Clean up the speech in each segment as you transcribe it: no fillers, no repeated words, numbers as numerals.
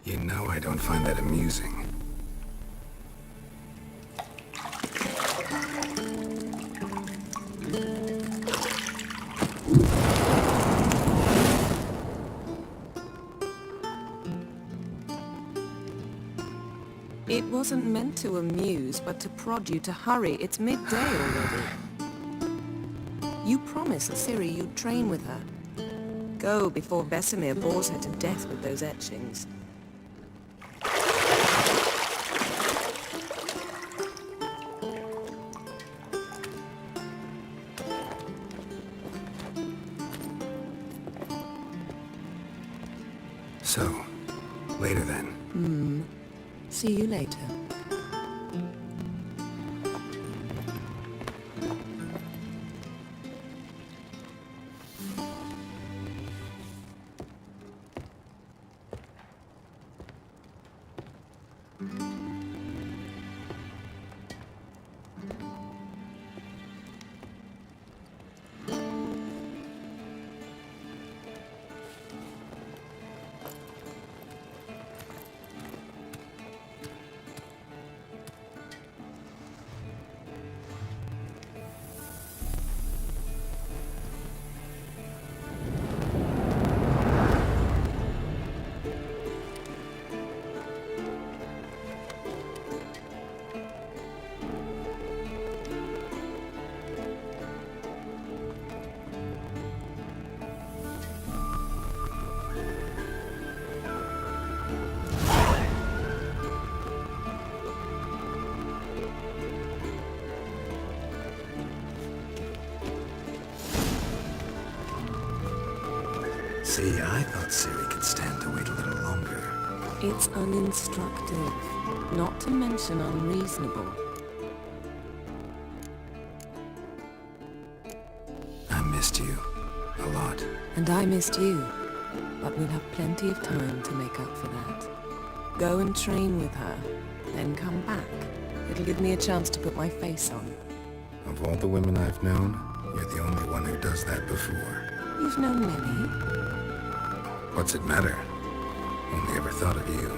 You know I don't find that amusing. It wasn't meant to amuse, but to prod you to hurry. It's midday already. You promised Ciri you'd train with her. Go before Vesemir bores her to death with those etchings. So, later then. See you later. See, I thought Ciri could stand to wait a little longer. It's uninstructive, not to mention unreasonable. I missed you. A lot. And I missed you, but we'll have plenty of time to make up for that. Go and train with her, then come back. It'll give me a chance to put my face on. Of all the women I've known, you're the only one who does that before. You've known many. What's it matter? Only ever thought of you.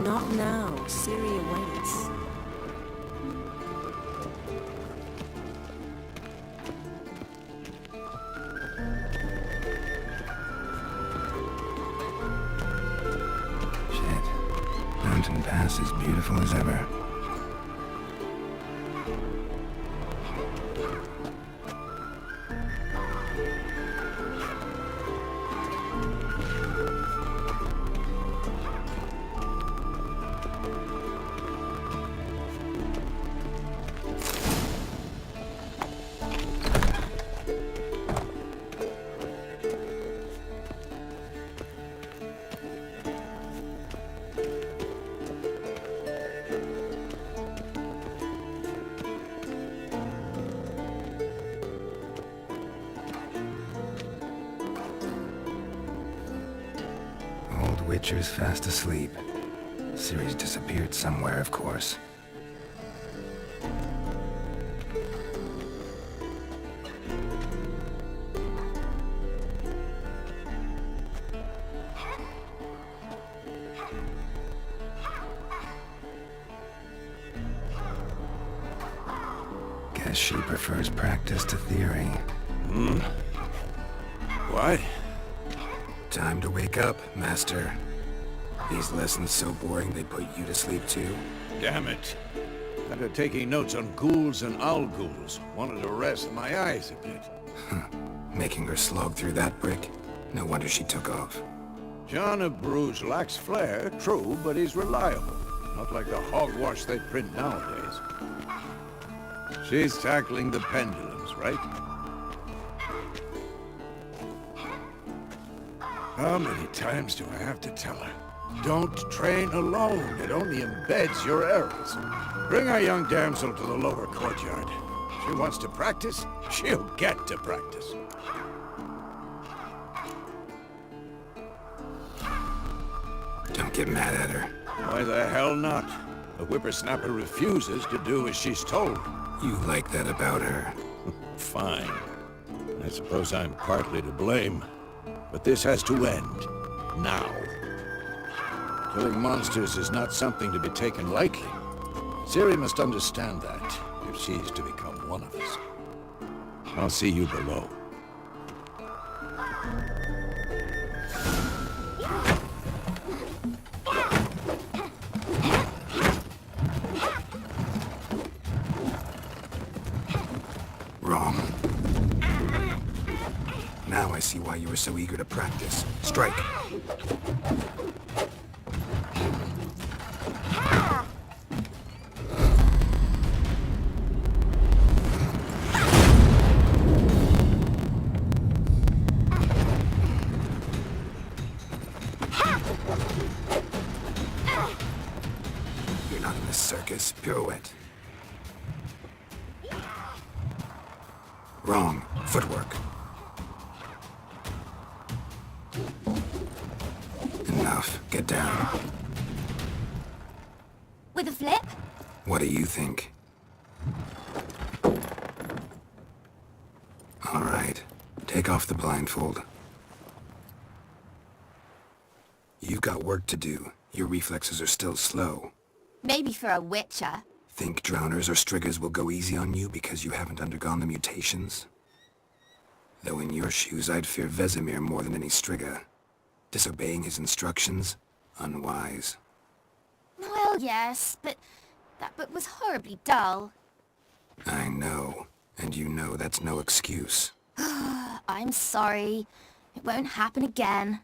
Not now. Siri awaits. Shit. Mountain Pass is beautiful as ever. Witcher's fast asleep. Ciri's disappeared somewhere, of course. Guess she prefers practice to theory. What? Time to wake up, Master. These lessons so boring they put you to sleep too? Damn it. After taking notes on ghouls and owl-ghouls, wanted to rest my eyes a bit. Making her slog through that brick? No wonder she took off. John of Bruges lacks flair, true, but he's reliable. Not like the hogwash they print nowadays. She's tackling the pendulums, right? How many times do I have to tell her? Don't train alone. It only embeds your errors. Bring our young damsel to the lower courtyard. She wants to practice, she'll get to practice. Don't get mad at her. Why the hell not? The whippersnapper refuses to do as she's told. You like that about her? Fine. I suppose I'm partly to blame. But this has to end. Now. Killing monsters is not something to be taken lightly. Ciri must understand that, if she's to become one of us. I'll see you below. Wrong. Now I see why you were so eager to practice. Strike. You're not in the circus. Pirouette. Wrong. Footwork. Enough. Get down. With a flip? What do you think? All right. Take off the blindfold. You've got work to do. Your reflexes are still slow. Maybe for a witcher. Think drowners or striggers will go easy on you because you haven't undergone the mutations? Though in your shoes, I'd fear Vesemir more than any strigger. Disobeying his instructions? Unwise. Well, yes, but that book was horribly dull. I know. And you know that's no excuse. I'm sorry. It won't happen again.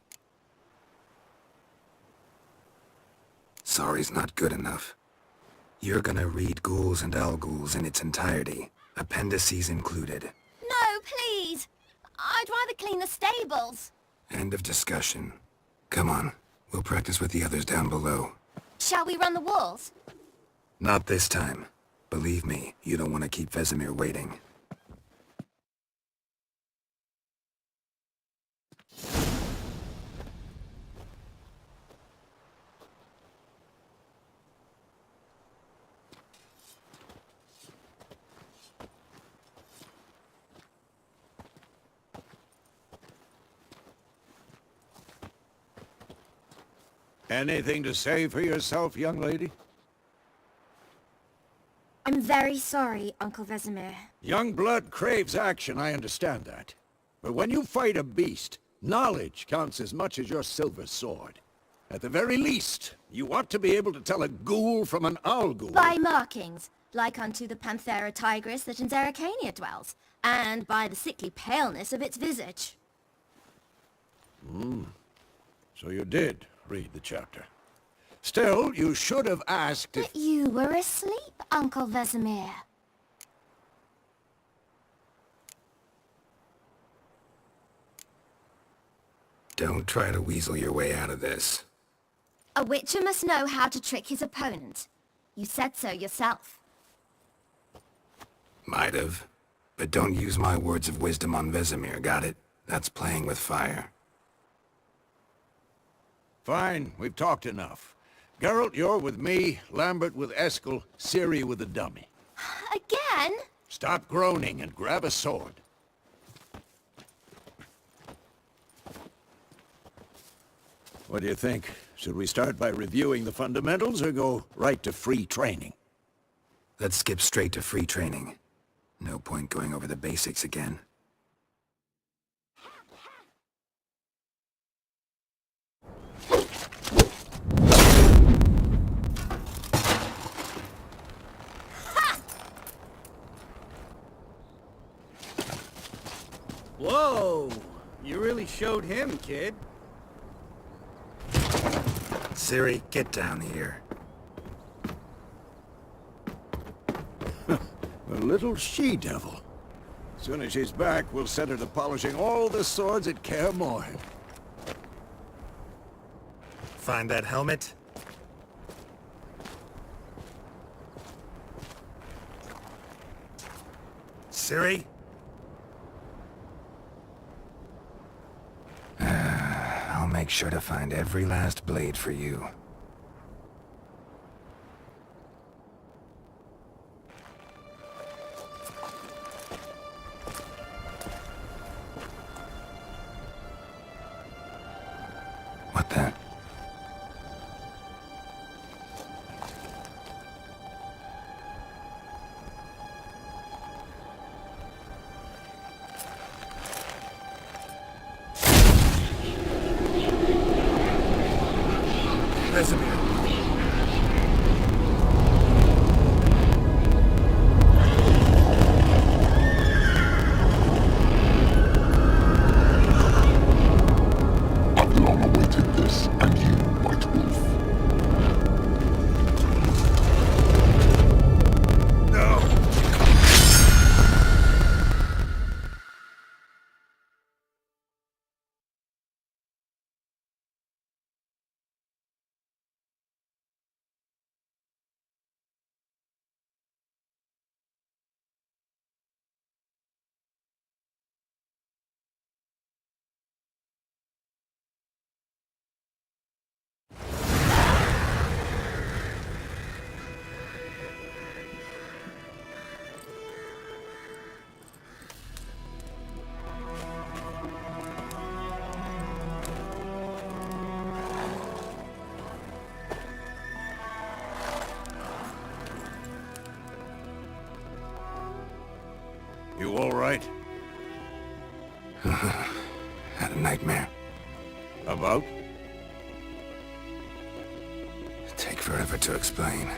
Sorry's not good enough. You're gonna read Ghouls and Owl-Ghouls in its entirety, appendices included. No, please! I'd rather clean the stables. End of discussion. Come on, we'll practice with the others down below. Shall we run the walls? Not this time. Believe me, you don't want to keep Vesemir waiting. Anything to say for yourself, young lady? I'm very sorry, Uncle Vesemir. Young blood craves action, I understand that. But when you fight a beast, knowledge counts as much as your silver sword. At the very least, you ought to be able to tell a ghoul from an owl ghoul. By markings, like unto the Panthera tigris that in Zerrikania dwells, and by the sickly paleness of its visage. So you did read the chapter. Still, you should have asked if... But you were asleep, Uncle Vesemir. Don't try to weasel your way out of this. A witcher must know how to trick his opponent. You said so yourself. Might have. But don't use my words of wisdom on Vesemir, got it? That's playing with fire. Fine, we've talked enough. Geralt, you're with me, Lambert with Eskel, Ciri with the dummy. Again? Stop groaning and grab a sword. What do you think? Should we start by reviewing the fundamentals or go right to free training? Let's skip straight to free training. No point going over the basics again. Whoa! You really showed him, kid. Ciri, get down here. A little she-devil. As soon as she's back, we'll set her to polishing all the swords at Kaer Morhen. Find that helmet? Ciri? I'll make sure to find every last blade for you. What the? Vesemir. I've long awaited this, and you, White Wolf. No! You all right? Had a nightmare. About? Take forever to explain.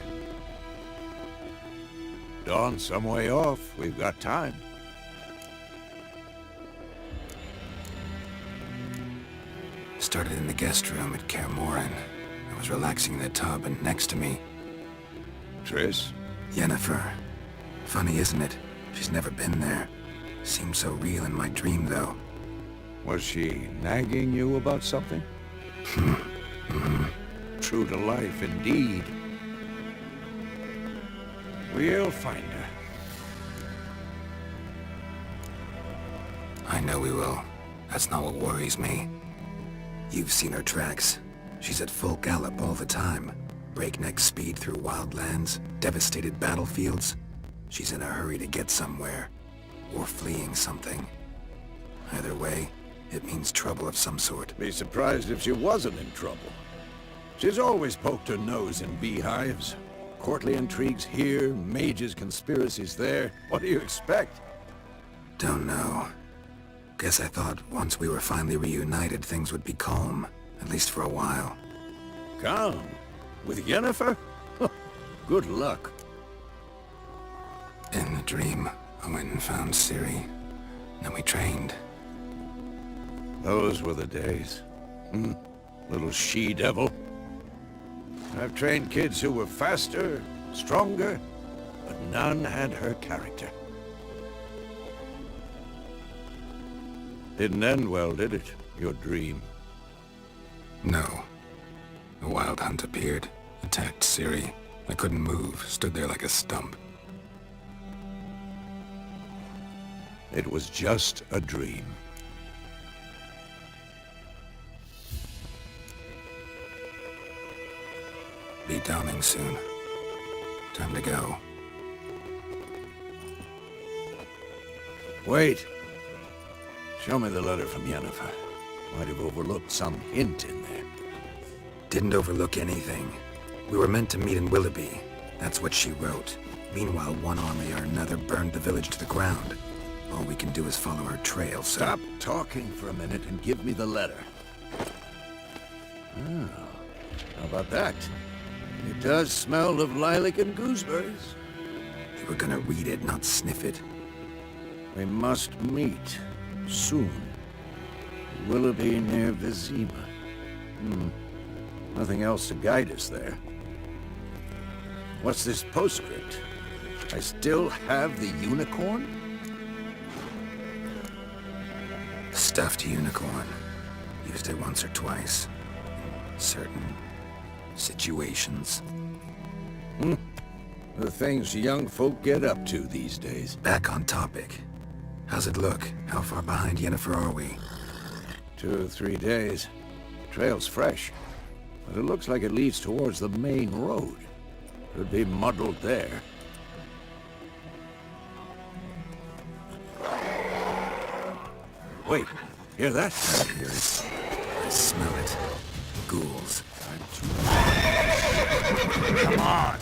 Dawn's some way off. We've got time. Started in the guest room at Kaer Morhen. I was relaxing in the tub, and next to me, Triss? Yennefer. Funny, isn't it? She's never been there. Seemed so real in my dream, though. Was she nagging you about something? True to life, indeed. We'll find her. I know we will. That's not what worries me. You've seen her tracks. She's at full gallop all the time. Breakneck speed through wildlands, devastated battlefields. She's in a hurry to get somewhere. Or fleeing something. Either way, it means trouble of some sort. Be surprised if she wasn't in trouble. She's always poked her nose in beehives. Courtly intrigues here, mages' conspiracies there. What do you expect? Don't know. Guess I thought once we were finally reunited, things would be calm. At least for a while. Calm? With Yennefer? Good luck. In the dream, I went and found Ciri. Then we trained. Those were the days. Little she-devil. I've trained kids who were faster, stronger, but none had her character. Didn't end well, did it? Your dream? No. A wild hunt appeared, attacked Ciri. I couldn't move, stood there like a stump. It was just a dream. Be dawning soon. Time to go. Wait. Show me the letter from Yennefer. Might have overlooked some hint in there. Didn't overlook anything. We were meant to meet in Willoughby. That's what she wrote. Meanwhile, one army or another burned the village to the ground. All we can do is follow her trail, so... Stop talking for a minute and give me the letter. Oh, how about that? It does smell of lilac and gooseberries. We were gonna read it, not sniff it. We must meet. Soon. Willoughby near Vizima. Nothing else to guide us there. What's this postscript? I still have the unicorn? Stuffed unicorn. Used it once or twice. In certain situations. The things young folk get up to these days. Back on topic. How's it look? How far behind Yennefer are we? 2 or 3 days. Trail's fresh, but it looks like it leads towards the main road. Could be muddled there. Wait, hear that? I hear it. I smell it. Ghouls. Come on!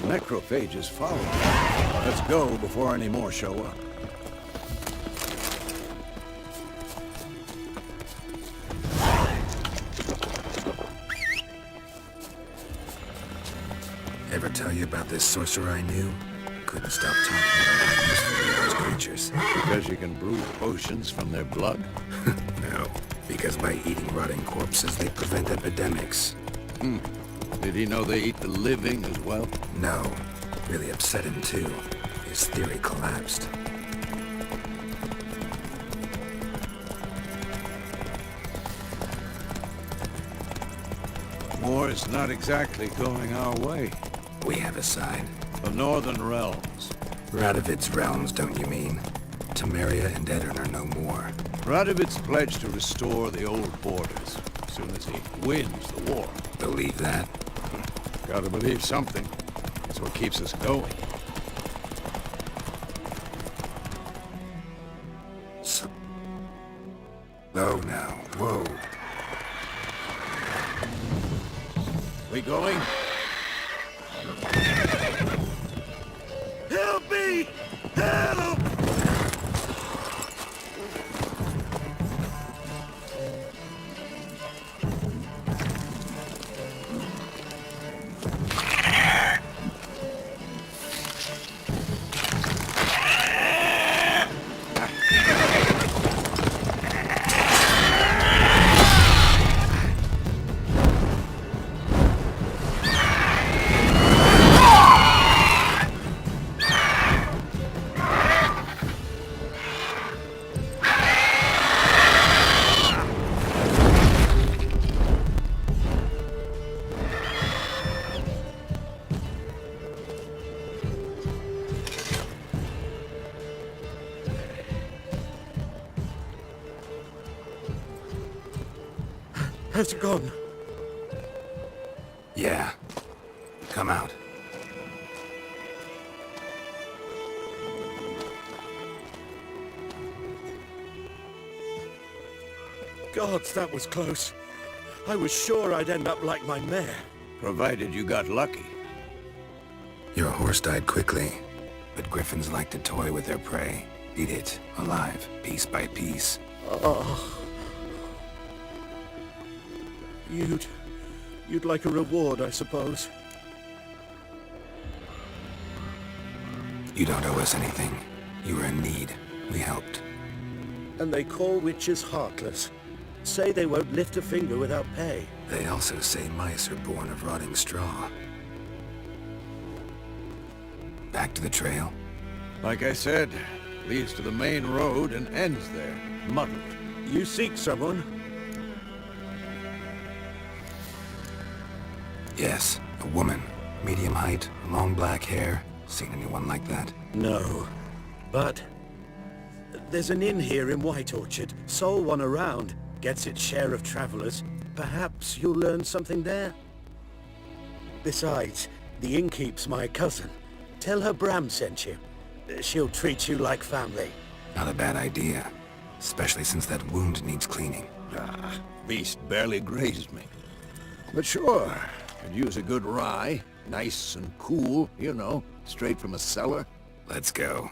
Necrophages follow. Let's go before any more show up. Ever tell you about this sorcerer I knew? Couldn't stop talking about how useful they are as creatures. Because you can brew potions from their blood? No, because by eating rotting corpses, they prevent epidemics. Did he know they eat the living as well? No. Really upset him, too. His theory collapsed. War's not exactly going our way. We have a side. The Northern Realms. Radovid's realms, don't you mean? Temeria and Edirn are no more. Radovid's pledged to restore the old borders as soon as he wins the war. Believe that? Gotta believe something. It's what keeps us going. Slow now. Whoa. We going? Help me! Help! Has it gone? Yeah. Come out. Gods, that was close. I was sure I'd end up like my mare. Provided you got lucky. Your horse died quickly, but griffins like to toy with their prey. Eat it, alive, piece by piece. Oh. You'd like a reward, I suppose. You don't owe us anything. You were in need. We helped. And they call witches heartless. Say they won't lift a finger without pay. They also say mice are born of rotting straw. Back to the trail? Like I said, leads to the main road and ends there, muddled. You seek someone? Yes, a woman. Medium height, long black hair. Seen anyone like that? No. But there's an inn here in White Orchard. Sole one around. Gets its share of travelers. Perhaps you'll learn something there? Besides, the innkeep's my cousin. Tell her Bram sent you. She'll treat you like family. Not a bad idea. Especially since that wound needs cleaning. Beast barely grazed me. But sure, could use a good rye. Nice and cool, you know, straight from a cellar. Let's go.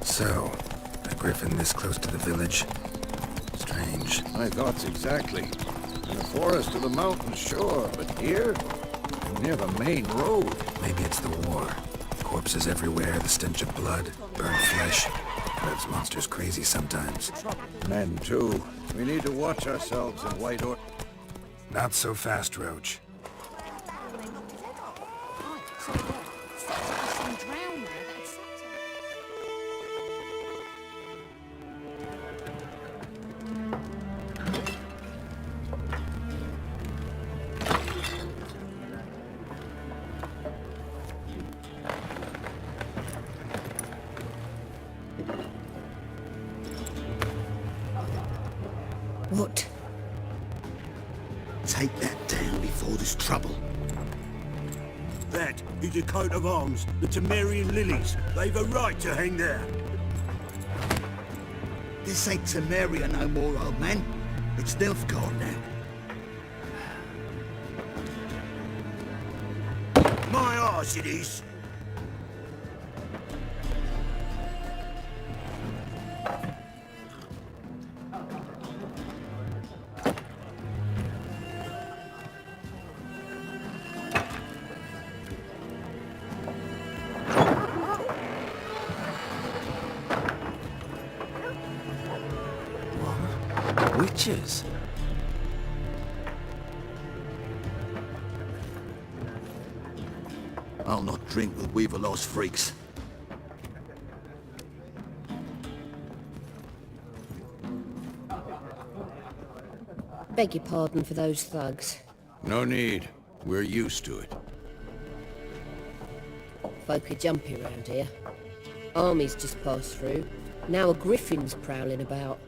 So, a griffin this close to the village? Strange. My thoughts exactly. In the forest or the mountains, sure, but here? Near the main road. Maybe it's the war. Corpses everywhere, the stench of blood, burnt flesh. Drives monsters crazy sometimes. Men, too. We need to watch ourselves in White Orchard. Not so fast, Roach. What? Take that down before there's trouble. That is a coat of arms, the Temerian lilies. They've a right to hang there. This ain't Temeria no more, old man. It's Nilfgaard now. My arse it is. Witches? I'll not drink with Weaverlaw's freaks. Beg your pardon for those thugs. No need. We're used to it. Folk are jumpy around here. Armies just passed through. Now a griffin's prowling about.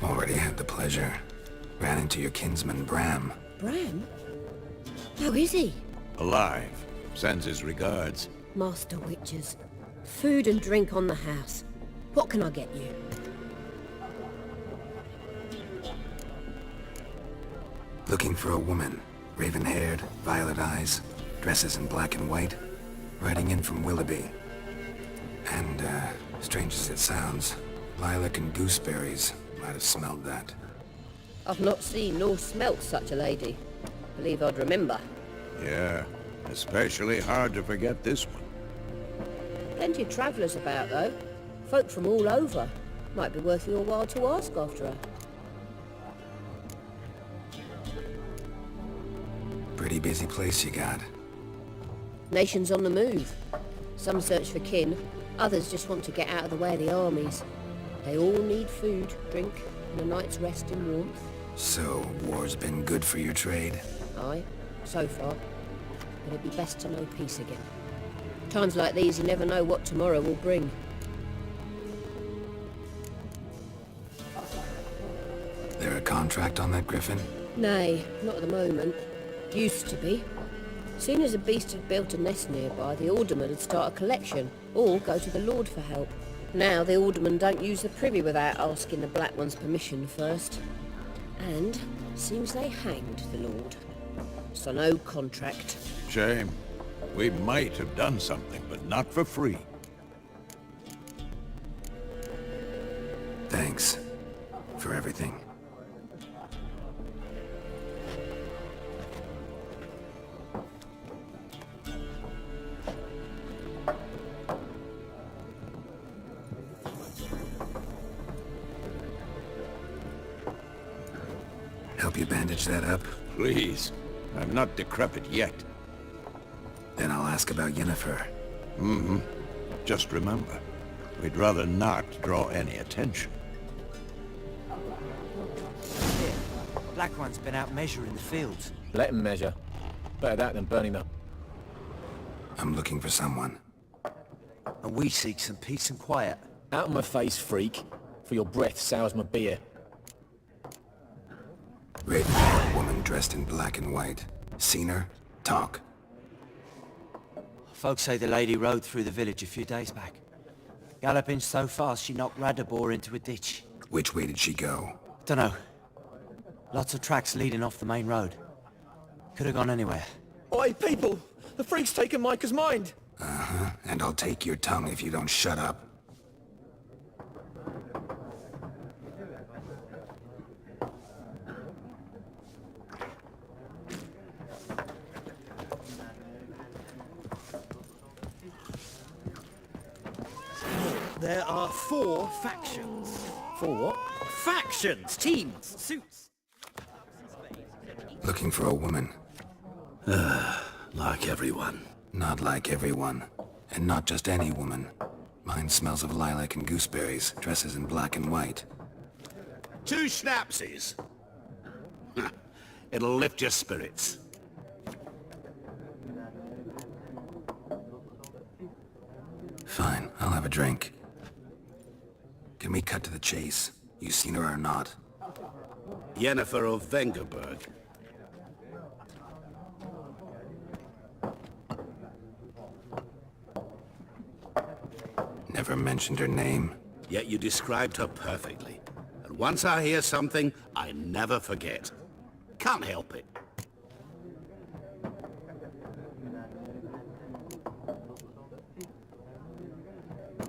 Already had the pleasure. Ran into your kinsman, Bram. Bram? How is he? Alive. Sends his regards. Master Witchers. Food and drink on the house. What can I get you? Looking for a woman. Raven-haired, violet eyes, dresses in black and white. Riding in from Willoughby. And, strange as it sounds, lilac and gooseberries might have smelled that. I've not seen nor smelt such a lady. Believe I'd remember. Yeah, especially hard to forget this one. Plenty of travellers about, though. Folk from all over. Might be worth your while to ask after her. Pretty busy place you got. Nations on the move. Some search for kin, others just want to get out of the way of the armies. They all need food, drink, and a night's rest in warmth. So, war's been good for your trade? Aye, so far. But it'd be best to know peace again. Times like these, you never know what tomorrow will bring. There a contract on that griffin? Nay, not at the moment. Used to be. Soon as a beast had built a nest nearby, the alderman would start a collection, or go to the Lord for help. Now the aldermen don't use the privy without asking the Black One's permission first. And seems they hanged the Lord. So no contract. Shame. We might have done something, but not for free. Thanks. For everything. Help you bandage that up? Please. I'm not decrepit yet. Then I'll ask about Yennefer. Just remember, we'd rather not draw any attention. Black One's been out measuring the fields. Let him measure. Better that than burning them. I'm looking for someone. And we seek some peace and quiet. Out of my face, freak. For your breath sours my beer. Raven-haired woman dressed in black and white. Seen her? Talk. Folks say the lady rode through the village a few days back. Galloping so fast she knocked Radabor into a ditch. Which way did she go? Dunno. Lots of tracks leading off the main road. Could have gone anywhere. Oi, people! The freak's taken Micah's mind! Uh-huh. And I'll take your tongue if you don't shut up. There are 4 factions. 4 what? Factions! Teams! Suits! Looking for a woman. Like everyone. Not like everyone. And not just any woman. Mine smells of lilac and gooseberries, dresses in black and white. 2 schnapsies. It'll lift your spirits. Fine, I'll have a drink. Can we cut to the chase? You seen her or not? Yennefer of Vengerberg. Never mentioned her name. Yet you described her perfectly. And once I hear something, I never forget. Can't help it.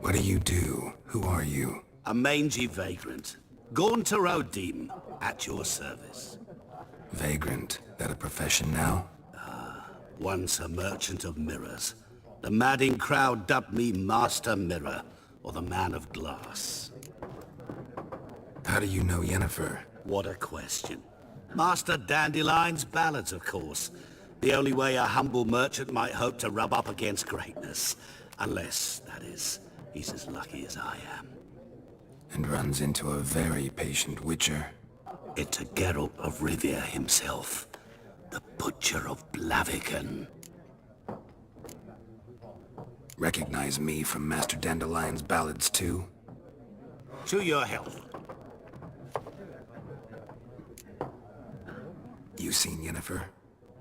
What do you do? Who are you? A mangy vagrant. Gone to Rodim, at your service. Vagrant. That a profession now? Once a merchant of mirrors. The madding crowd dubbed me Master Mirror, or the Man of Glass. How do you know Yennefer? What a question. Master Dandelion's ballads, of course. The only way a humble merchant might hope to rub up against greatness. Unless, that is, he's as lucky as I am. And runs into a very patient witcher. It's a Geralt of Rivia himself. The Butcher of Blaviken. Recognize me from Master Dandelion's ballads too? To your health. You seen Yennefer?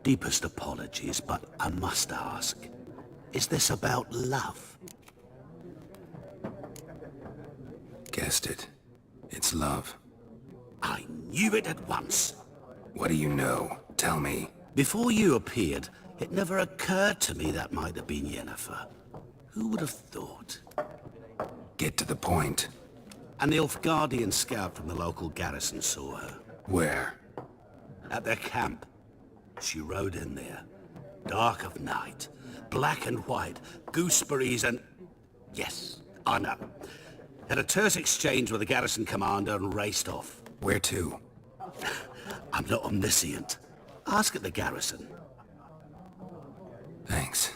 Deepest apologies, but I must ask. Is this about love? Guessed it. It's love. I knew it at once. What do you know? Tell me. Before you appeared, it never occurred to me that might have been Yennefer. Who would have thought? Get to the point. An Nilfgaardian scout from the local garrison saw her. Where? At their camp. She rode in there. Dark of night. Black and white. Gooseberries and... Yes, I know. Had a terse exchange with the garrison commander and raced off. Where to? I'm not omniscient. Ask at the garrison. Thanks.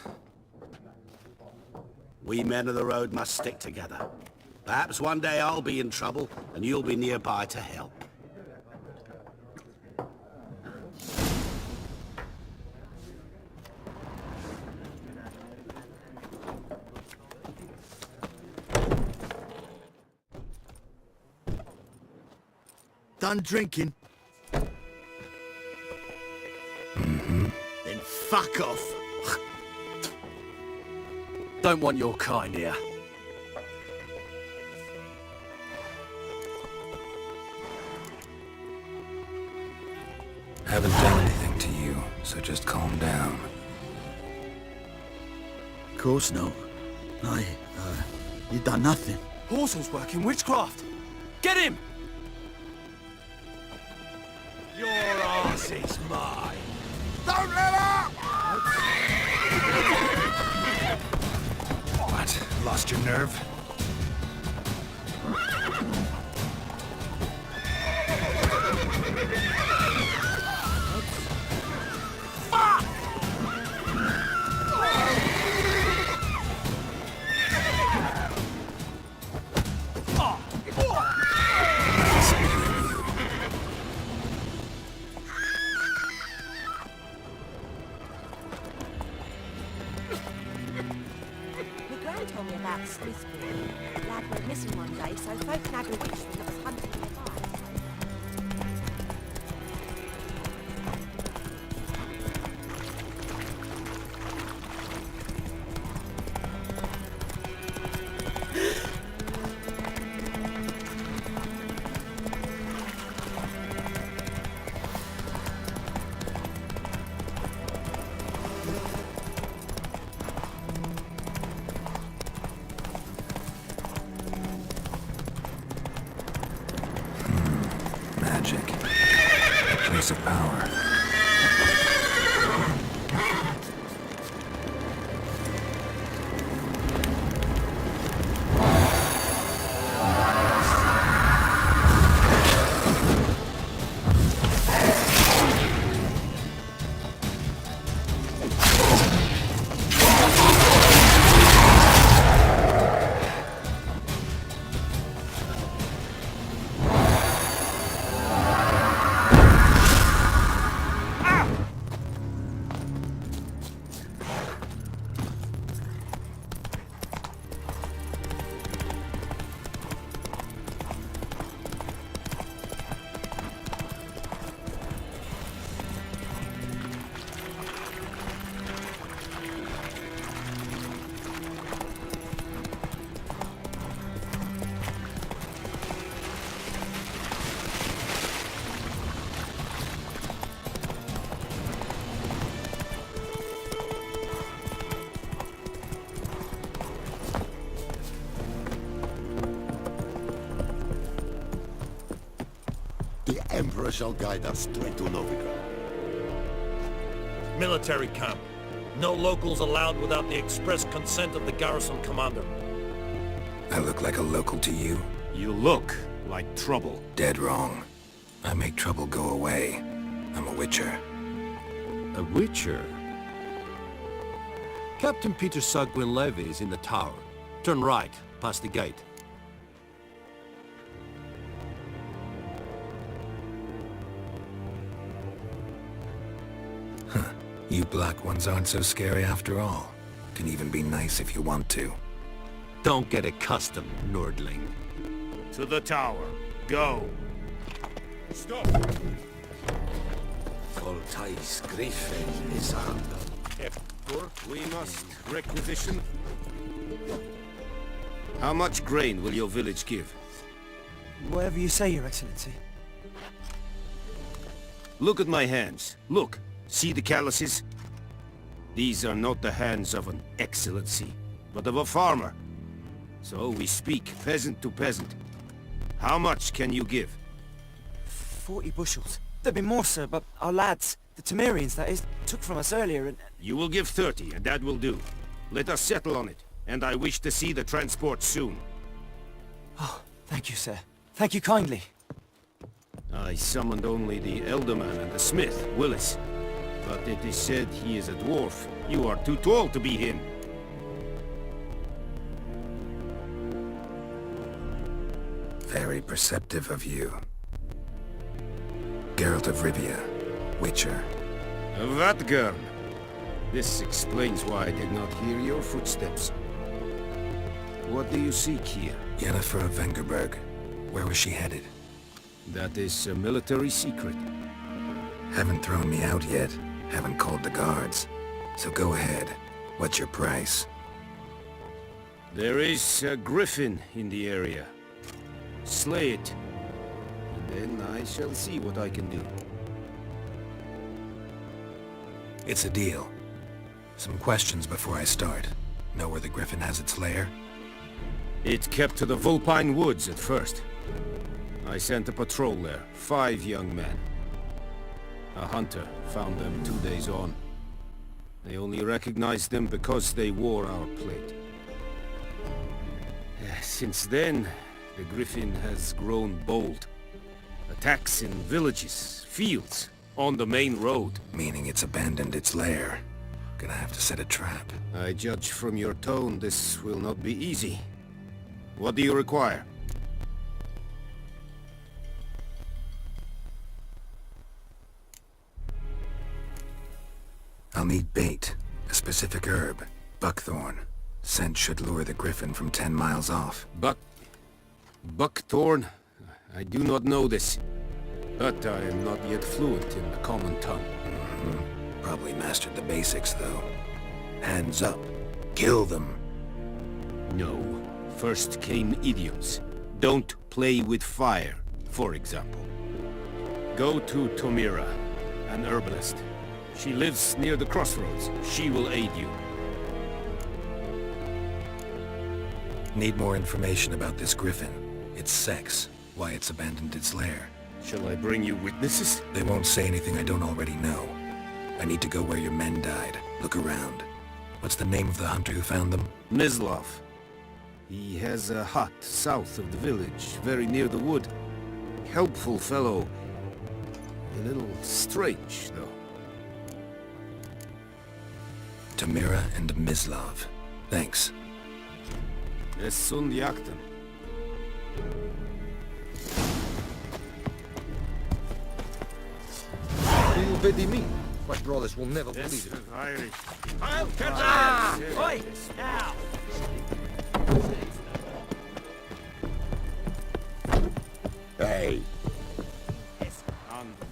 We men of the road must stick together. Perhaps one day I'll be in trouble and you'll be nearby to help. Done drinking? Mm-hmm. Then fuck off. Don't want your kind here. Haven't done anything to you, so just calm down. Of course no. You done nothing. Horsel's working witchcraft. Get him! Your ass is mine. Don't let up! What? Lost your nerve? Told me about Sluicepool. Lad went missing one day, so folk nagged a witch that was hunting nearby. Magic. Place of power. The Emperor shall guide us straight to Novigrad. Military camp. No locals allowed without the express consent of the garrison commander. I look like a local to you? You look like trouble. Dead wrong. I make trouble go away. I'm a witcher. A witcher? Captain Peter Sagwin Levy is in the tower. Turn right, past the gate. You black ones aren't so scary after all. Can even be nice if you want to. Don't get accustomed, Nordling. To the tower. Go. Stop! Coltais Griffin is under. We must requisition. How much grain will your village give? Whatever you say, Your Excellency. Look at my hands. Look. See the calluses? These are not the hands of an excellency, but of a farmer. So we speak peasant to peasant. How much can you give? 40 bushels. There'd be more, sir, but our lads, the Temerians, that is, took from us earlier and... You will give 30, and that will do. Let us settle on it, and I wish to see the transport soon. Oh, thank you, sir. Thank you kindly. I summoned only the Elderman and the smith, Willis. But it is said he is a dwarf. You are too tall to be him. Very perceptive of you. Geralt of Rivia, Witcher. Vatgern! This explains why I did not hear your footsteps. What do you seek here? Yennefer of Vengerberg. Where was she headed? That is a military secret. Haven't thrown me out yet. Haven't called the guards. So go ahead. What's your price? There is a griffin in the area. Slay it. And then I shall see what I can do. It's a deal. Some questions before I start. Know where the griffin has its lair? It kept to the Vulpine Woods at first. I sent a patrol there, 5 young men. A hunter found them 2 days on. They only recognized them because they wore our plate. Since then, the griffin has grown bold. Attacks in villages, fields, on the main road. Meaning it's abandoned its lair. Gonna have to set a trap. I judge from your tone this will not be easy. What do you require? I'll need bait, a specific herb, buckthorn. Scent should lure the griffin from 10 miles off. Buckthorn? I do not know this. But I am not yet fluent in the common tongue. Probably mastered the basics, though. Hands up. Kill them. No. First came idioms. Don't play with fire, for example. Go to Tomira, an herbalist. She lives near the crossroads. She will aid you. Need more information about this griffin. Its sex, why it's abandoned its lair. Shall I bring you witnesses? They won't say anything I don't already know. I need to go where your men died. Look around. What's the name of the hunter who found them? Mislav. He has a hut south of the village, very near the wood. Helpful fellow. A little strange, though. Tamira and Mislav. Thanks. Es sunt jakten. You bid me. My brothers will never believe it. I'll catch it! Oi! Now! Hey!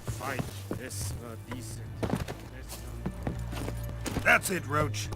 Fight. This decent. That's it, Roach.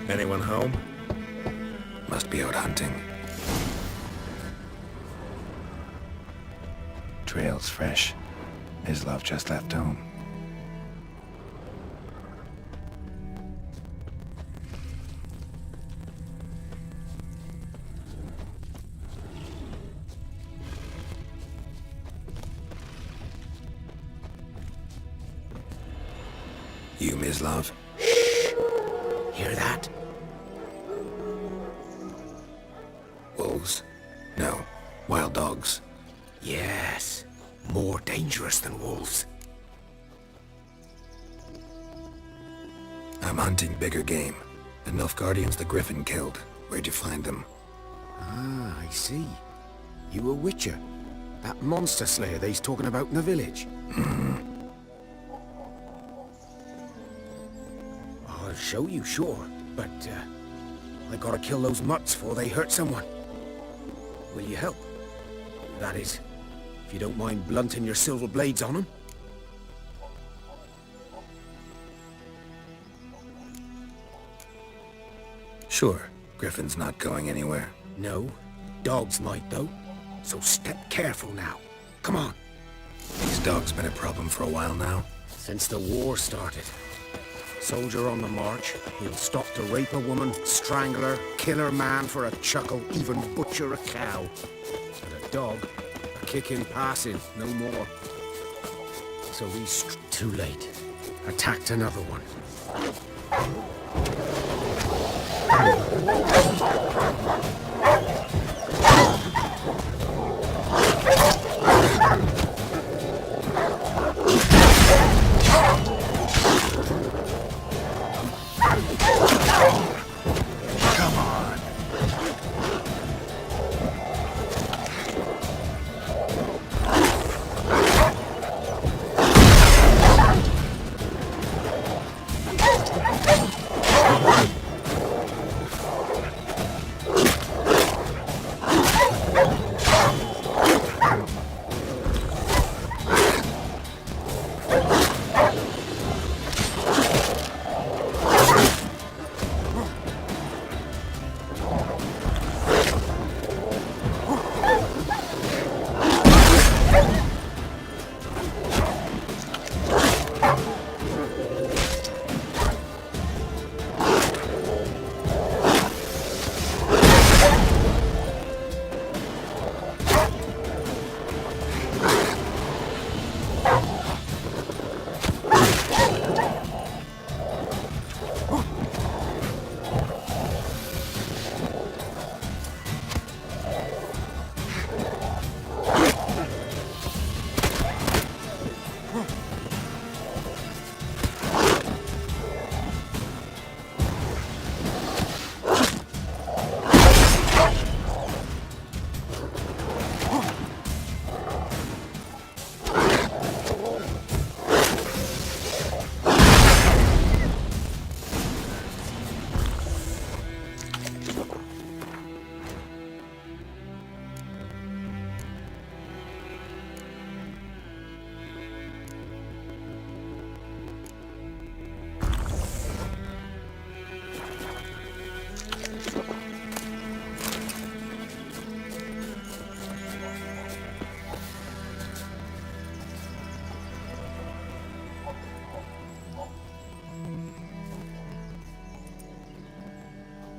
Anyone home? Must be out hunting. Trail's fresh. Islov just left home. You, Mislov? Hear that? Wolves? No. Wild dogs. Yes. More dangerous than wolves. I'm hunting bigger game. The Nilfgaardians the Griffin killed. Where'd you find them? Ah, I see. You a witcher. That monster slayer they's talking about in the village. I'll show you, sure. But, I gotta kill those mutts before they hurt someone. Will you help? That is, if you don't mind blunting your silver blades on them. Sure. Griffin's not going anywhere. No. Dogs might, though. So step careful now. Come on. These dogs been a problem for a while now? Since the war started. Soldier on the march, he'll stop to rape a woman, strangle her, kill her man for a chuckle, even butcher a cow. And a dog, a kick in passing, no more. So he's too late. Attacked another one.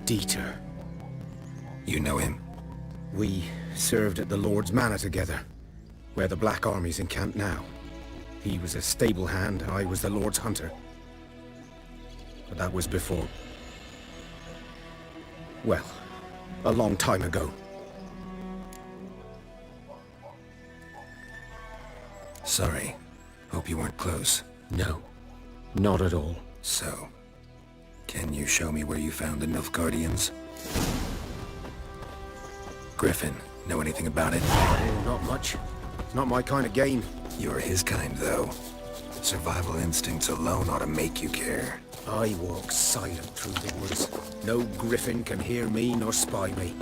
Dieter. You know him? We served at the Lord's Manor together, where the Black Army's encamped now. He was a stable hand, I was the Lord's hunter. But that was before... well, a long time ago. Sorry. Hope you weren't close. No, not at all. So, can you show me where you found the Nilfgaardians? Griffin, know anything about it? Oh, not much. It's not my kind of game. You're his kind, though. Survival instincts alone ought to make you care. I walk silent through the woods. No griffin can hear me nor spy me.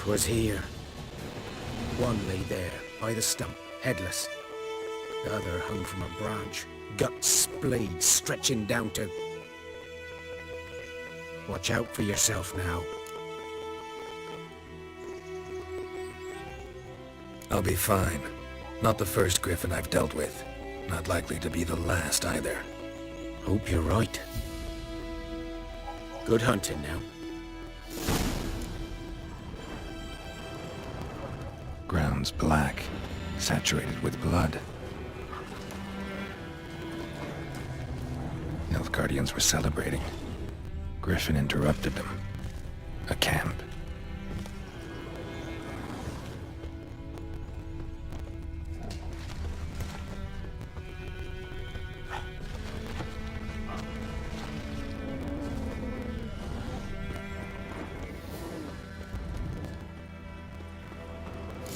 'Twas here. One lay there, by the stump, headless. The other hung from a branch, guts splayed, stretching down to... Watch out for yourself now. I'll be fine. Not the first griffin I've dealt with. Not likely to be the last either. Hope you're right. Good hunting now. Ground's black, saturated with blood. Nilfgaardians were celebrating. Griffin interrupted them. A camp.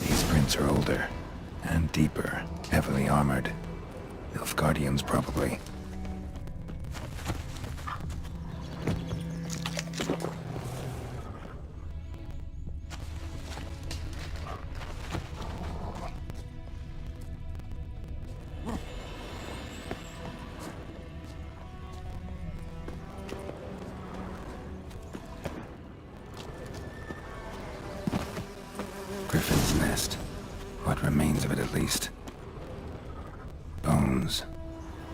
These prints are older and deeper, heavily armored. Nilfgaardians probably. Griffin's nest. What remains of it, at least. Bones.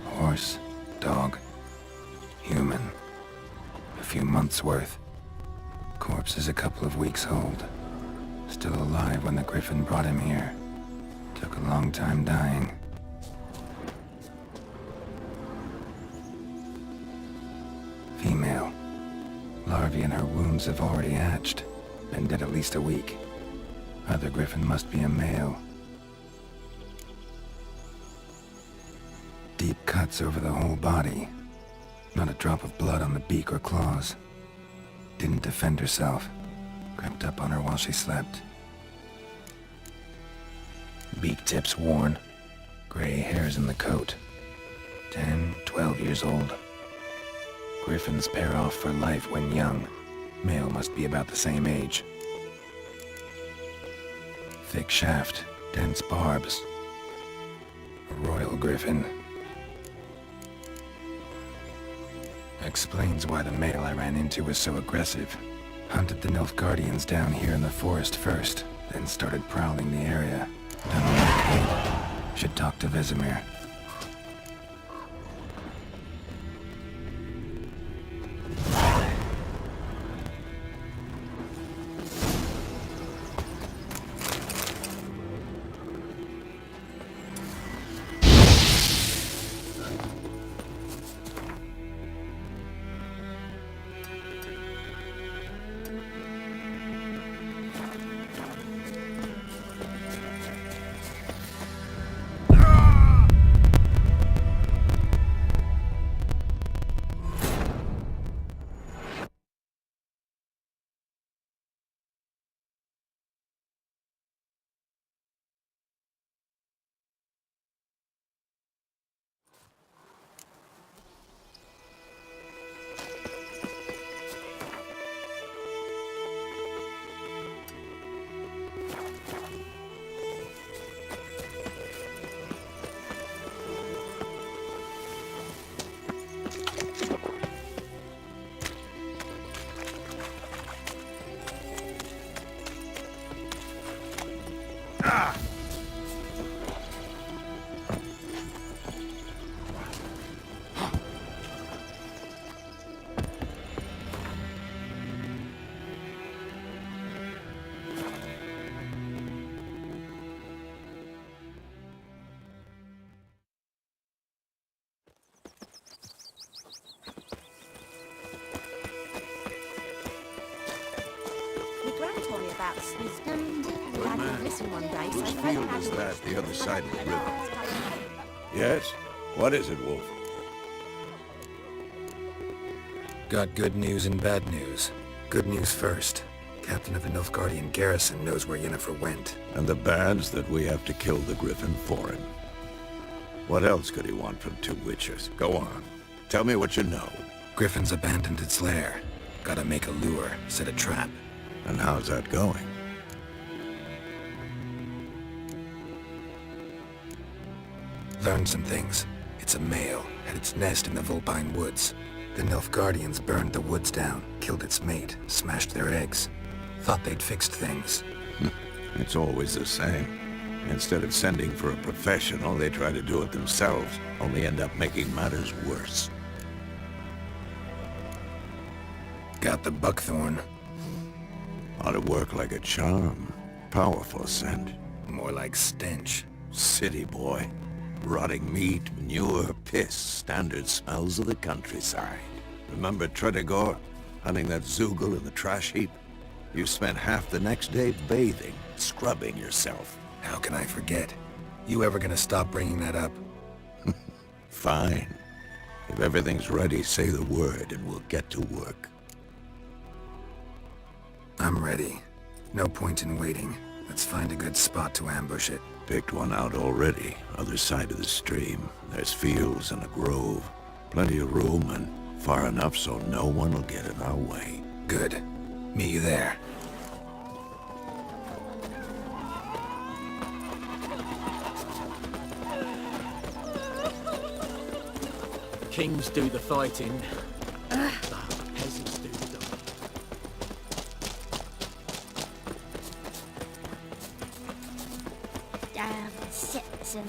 Horse. Dog. Human. A few months' worth. Corpse is a couple of weeks old. Still alive when the Griffin brought him here. Took a long time dying. Female. Larvae in her wounds have already hatched. Been dead at least a week. Other Griffin must be a male. Deep cuts over the whole body. Not a drop of blood on the beak or claws. Didn't defend herself. Crept up on her while she slept. Beak tips worn. Gray hairs in the coat. 10, 12 years old. Griffins pair off for life when young. Male must be about the same age. Thick shaft, dense barbs. A royal griffin. Explains why the male I ran into was so aggressive. Hunted the Nilfgaardians down here in the forest first, then started prowling the area. Done all I could. Should talk to Vesemir. Told me about Smith's lad went missing one day, so Whose folk field had is to- that, the other side of the river? Yes? What is it, Wolf? Got good news and bad news. Good news first. Captain of the Nilfgaardian garrison knows where Yennefer went. And the bad's that we have to kill the Griffin for him. What else could he want from two witches? Go on. Tell me what you know. Griffin's abandoned its lair. Gotta make a lure, set a trap. And how's that going? Learned some things. It's a male, had its nest in the Vulpine Woods. The Nilfgaardians burned the woods down, killed its mate, smashed their eggs. Thought they'd fixed things. It's always the same. Instead of sending for a professional, they try to do it themselves, only end up making matters worse. Got the buckthorn. Ought to work like a charm. Powerful scent. More like stench. City boy. Rotting meat, manure, piss, standard smells of the countryside. Remember Tredegor? Hunting that Zoogle in the trash heap? You spent half the next day bathing, scrubbing yourself. How can I forget? You ever gonna stop bringing that up? Fine. If everything's ready, say the word and we'll get to work. I'm ready. No point in waiting. Let's find a good spot to ambush it. Picked one out already, other side of the stream. There's fields and a grove. Plenty of room and far enough so no one will get in our way. Good. Meet you there. Kings do the fighting. Peasants do the dying. Damn citizen.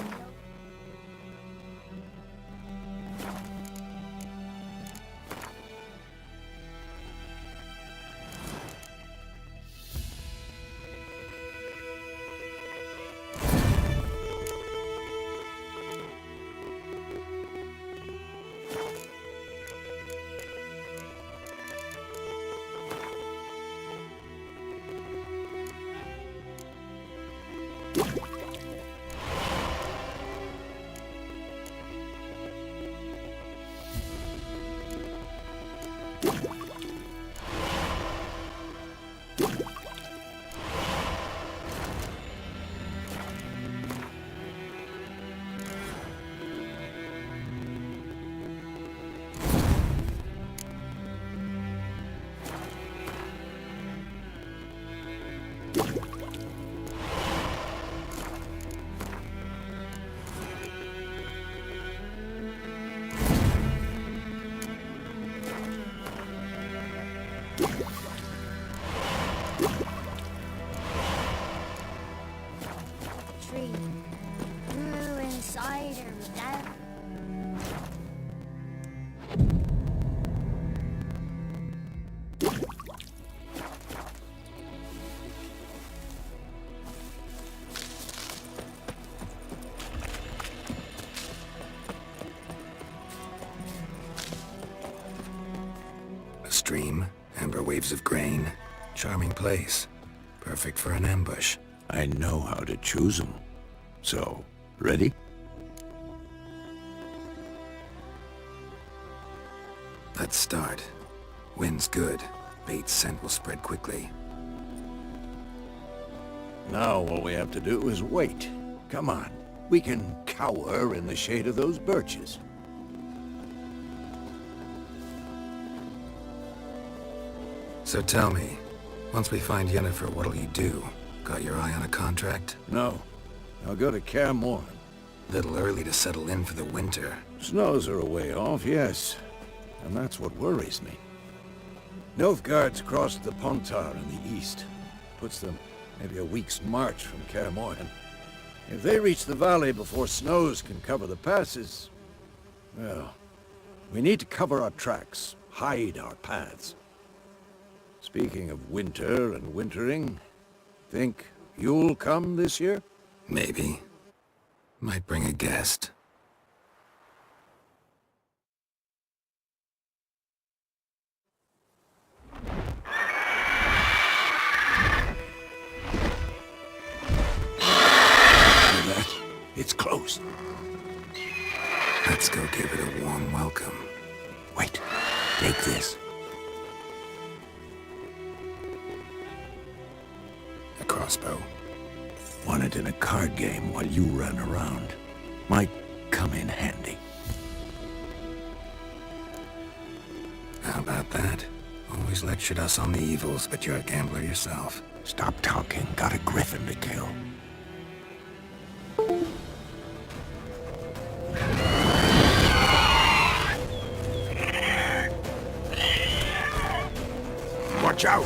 Tree grew inside her down. A stream, amber waves of grain. Charming place. Perfect for an ambush. I know how to choose them. So, ready? Let's start. Wind's good. Bait's scent will spread quickly. Now all we have to do is wait. Come on. We can cower in the shade of those birches. So tell me, once we find Yennefer, what'll you do? Got your eye on a contract? No. I'll go to Kaer Morhen. Little early to settle in for the winter. Snows are a way off, yes. And that's what worries me. Nilfgaard's crossed the Pontar in the east. Puts them maybe a week's march from Kaer Morhen. If they reach the valley before snows can cover the passes, well, we need to cover our tracks, hide our paths. Speaking of winter and wintering, think you'll come this year? Maybe. Might bring a guest. It's close. Let's go give it a warm welcome. Wait, take this. A crossbow. Won it in a card game while you ran around. Might come in handy. How about that? Always lectured us on the evils, but you're a gambler yourself. Stop talking. Got a griffin to kill. Watch out!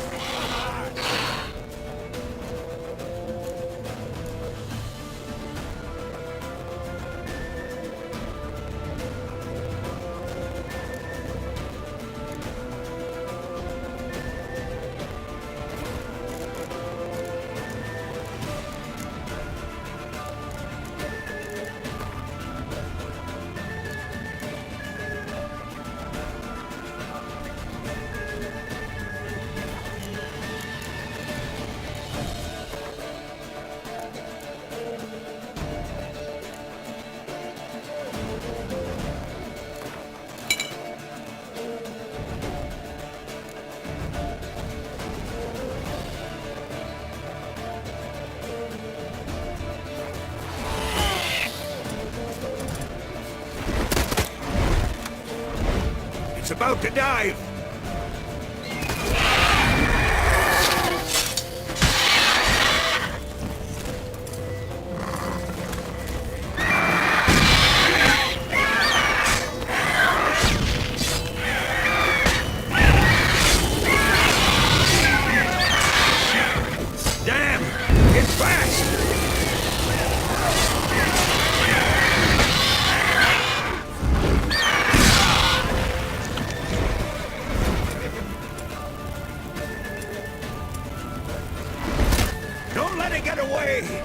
It's about to dive! Damn! It's fast! Don't let it get away!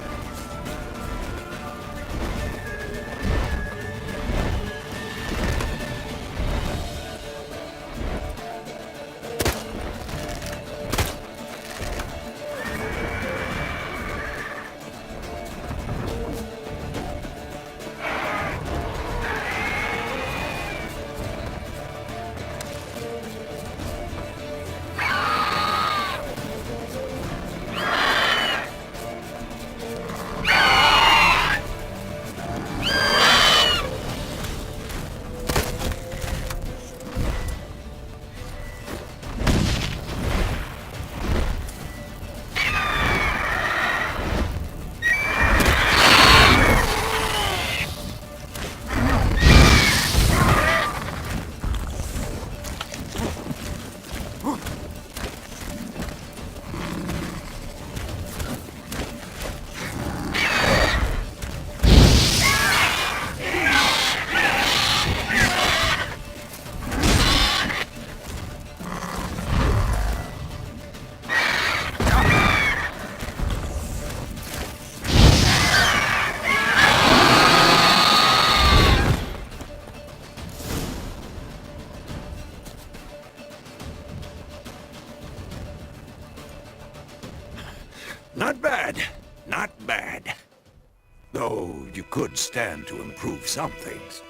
Not bad. Not bad. Though you could stand to improve some things.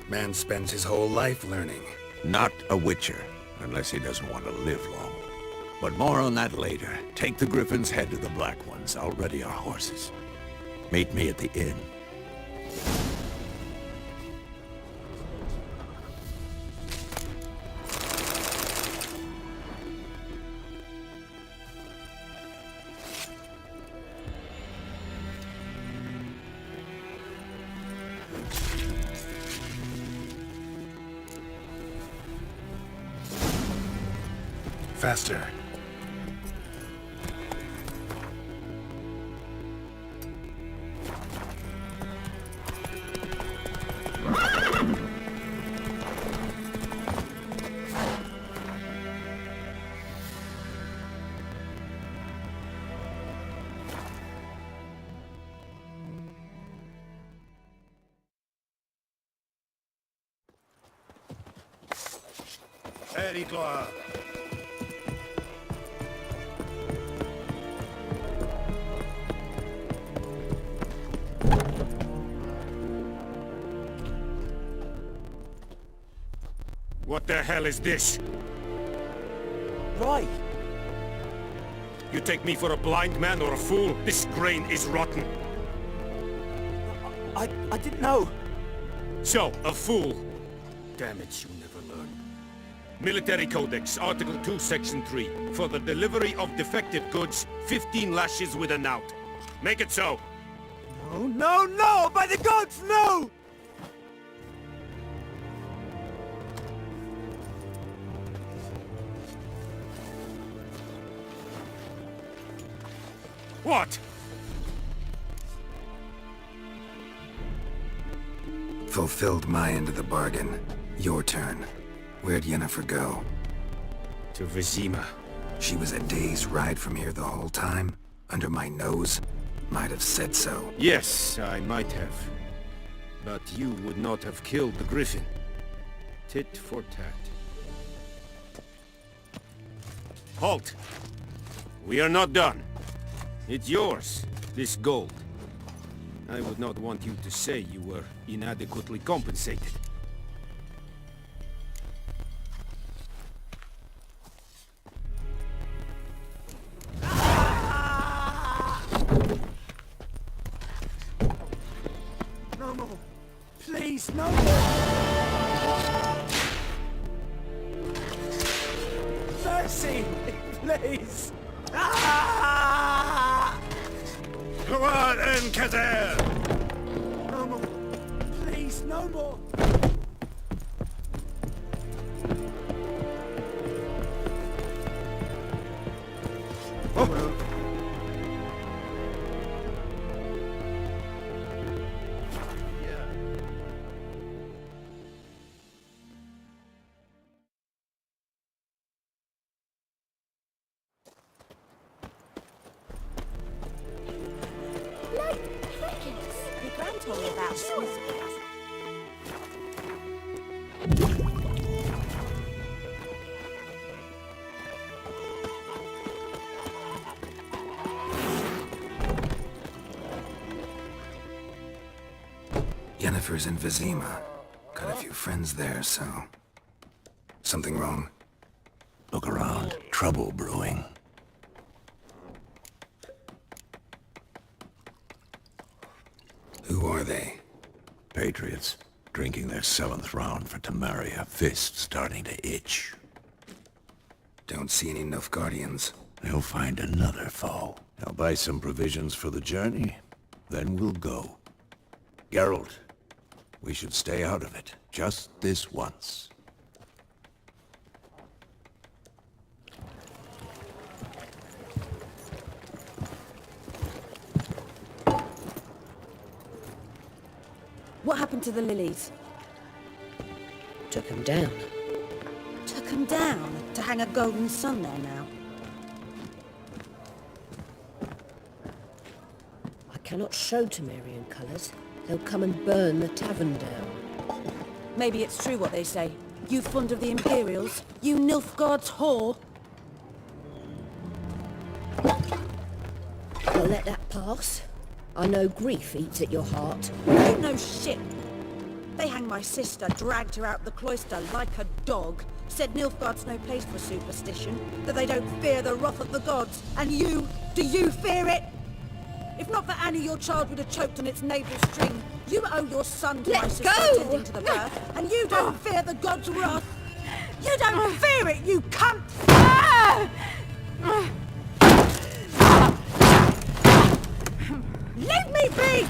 Man spends his whole life learning. Not a witcher, unless he doesn't want to live long. But more on that later. Take the Griffin's head to the Black Ones. I'll ready our horses. Meet me at the inn. Faster. Territoire. What the hell is this? Right. You take me for a blind man or a fool? This grain is rotten. I didn't know. So, a fool. Damn it, you never learn. Military Codex, Article 2, Section 3. For the delivery of defective goods, 15 lashes with a knout. Make it so. No, no, no! By the gods, no! What? Fulfilled my end of the bargain. Your turn. Where'd Yennefer go? To Vizima. She was a day's ride from here the whole time? Under my nose? Might have said so. Yes, I might have. But you would not have killed the griffin. Tit for tat. Halt! We are not done. It's yours, this gold. I would not want you to say you were inadequately compensated. No more. Please, no more. Mercy, please. Come on, Encader! No more. Please, no more. Oh. Your gran told me about Swiss. Yennefer's in Vizima. Got a few friends there, so... Something wrong? Look around. Trouble brewing. Who are they? Patriots. Drinking their 7th round for Tamaria. Fists starting to itch. Don't see any Nilfgaardians. They'll find another foe. I'll buy some provisions for the journey. Then we'll go. Geralt, we should stay out of it. Just this once. What happened to the lilies? Took them down. Took them down to hang a golden sun there now. I cannot show Temerian colours. They'll come and burn the tavern down. Maybe it's true what they say. You fond of the Imperials? You Nilfgaard's whore? I'll let that pass. I know grief eats at your heart. You know shit. They hanged my sister, dragged her out the cloister like a dog. Said Nilfgaard's no place for superstition, that they don't fear the wrath of the gods. And you, do you fear it? If not for Annie, your child would have choked on its navel string. You owe your son to my sister attending to the birth, and you don't fear the gods' wrath. You don't fear it, you cunt! Leave me be!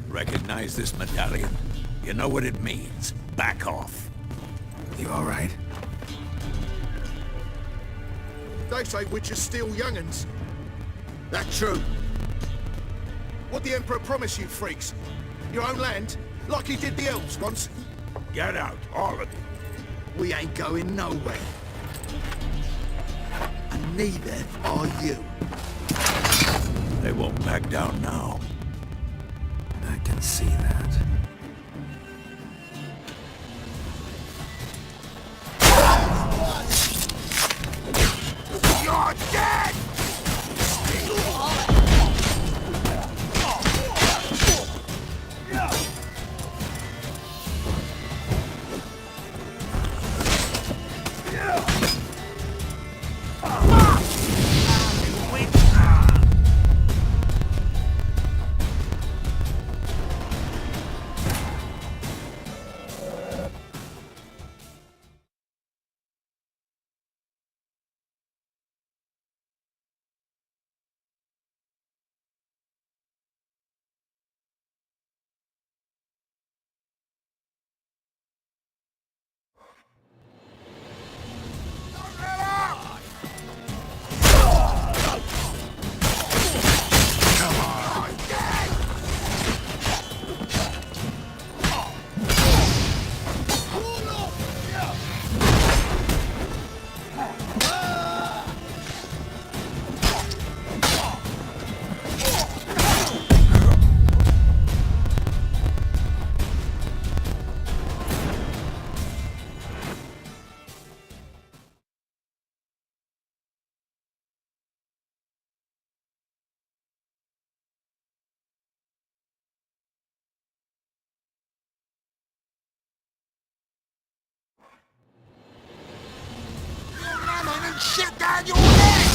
Recognize this medallion? You know what it means. Back off. You all right? They say witches steal young'uns. That true. What the Emperor promised you freaks? Your own land? Like he did the elves once? Get out, all of you. We ain't going nowhere. And neither are you. They won't back down now. I can see that. You're dead! shit down your neck!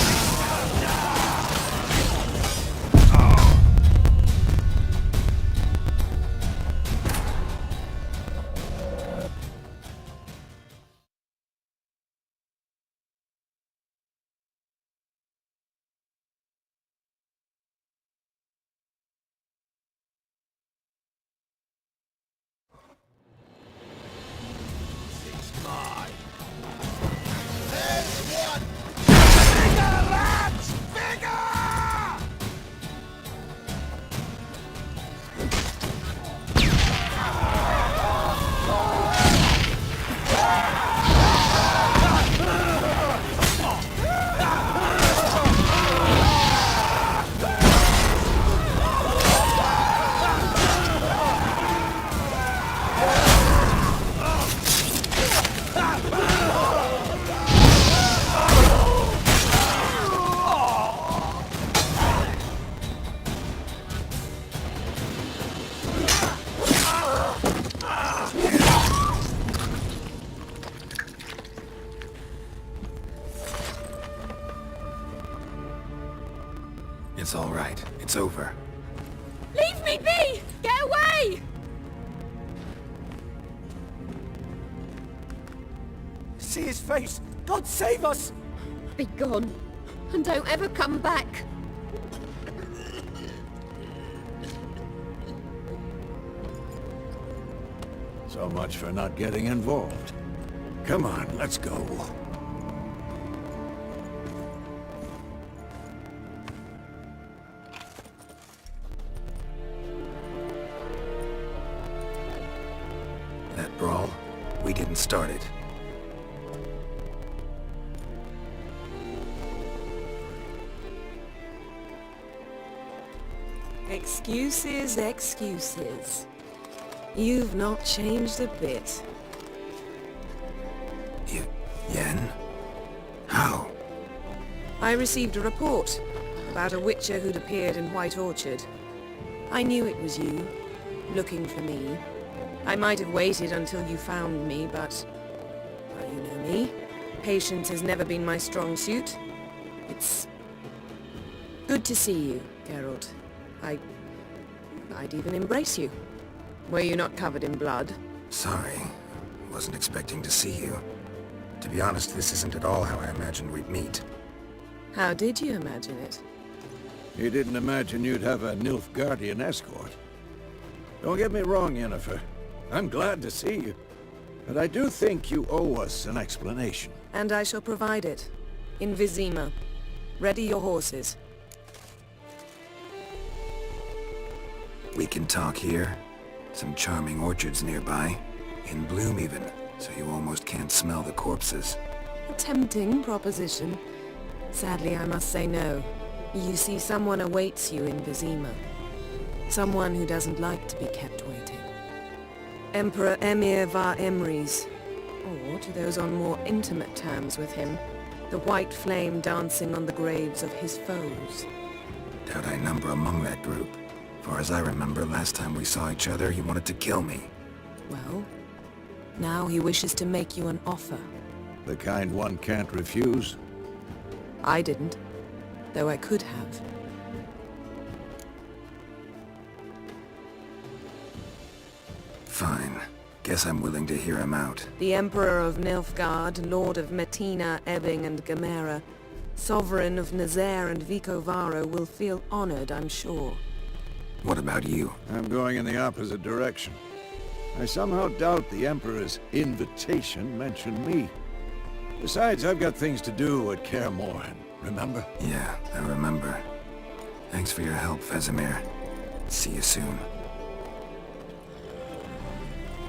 It's all right. It's over. Leave me be! Get away! See his face! God save us! Be gone, and don't ever come back. So much for not getting involved. Come on, let's go. That brawl, we didn't start it. Excuses, excuses. You've not changed a bit. Yen? How? I received a report about a witcher who'd appeared in White Orchard. I knew it was you, looking for me. I might have waited until you found me, but... well, you know me. Patience has never been my strong suit. It's... good to see you, Geralt. I'd even embrace you. Were you not covered in blood? Sorry. Wasn't expecting to see you. To be honest, this isn't at all how I imagined we'd meet. How did you imagine it? You didn't imagine you'd have a Nilfgaardian escort. Don't get me wrong, Yennefer. I'm glad to see you. But I do think you owe us an explanation. And I shall provide it. In Vizima. Ready your horses. We can talk here. Some charming orchards nearby. In bloom even, so you almost can't smell the corpses. A tempting proposition. Sadly, I must say no. You see, someone awaits you in Vizima. Someone who doesn't like to be kept waiting. Emperor Emir var Emrys. Or, to those on more intimate terms with him, the white flame dancing on the graves of his foes. Doubt I number among that group. Far as I remember, last time we saw each other, he wanted to kill me. Well, now he wishes to make you an offer. The kind one can't refuse? I didn't, though I could have. Fine. Guess I'm willing to hear him out. The Emperor of Nilfgaard, Lord of Metina, Ebbing and Gamera, Sovereign of Nazaire and Vicovaro will feel honored, I'm sure. What about you? I'm going in the opposite direction. I somehow doubt the Emperor's invitation mentioned me. Besides, I've got things to do at Kaer Morhen, remember? Yeah, I remember. Thanks for your help, Vesemir. See you soon.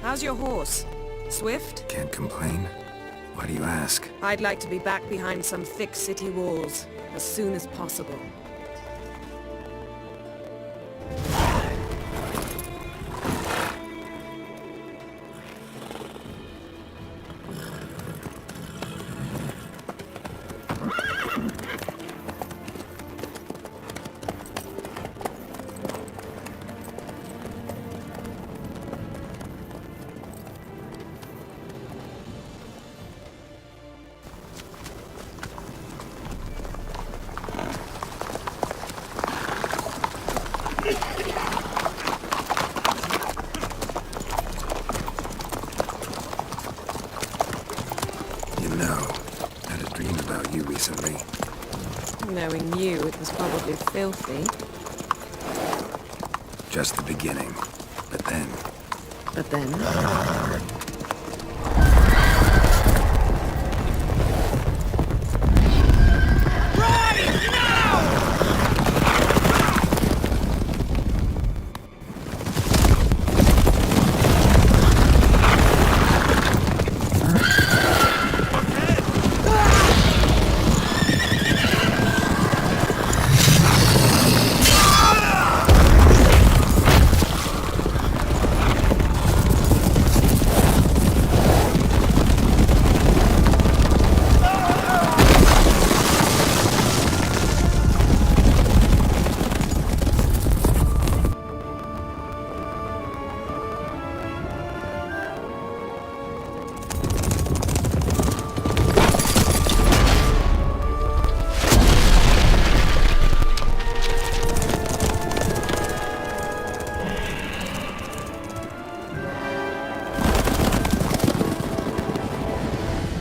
How's your horse? Swift? Can't complain. Why do you ask? I'd like to be back behind some thick city walls, as soon as possible. recently. Knowing you, it was probably filthy. Just the beginning. But then... But then...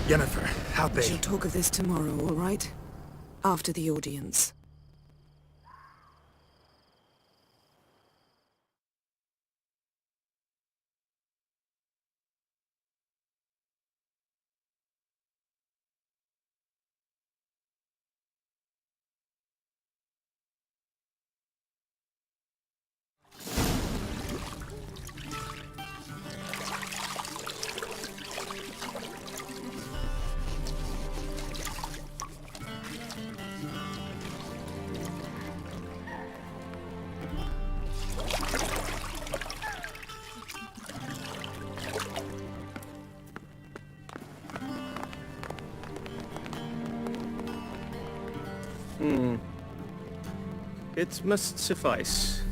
Jennifer, how We shall talk of this tomorrow, all right? After the audience. It must suffice.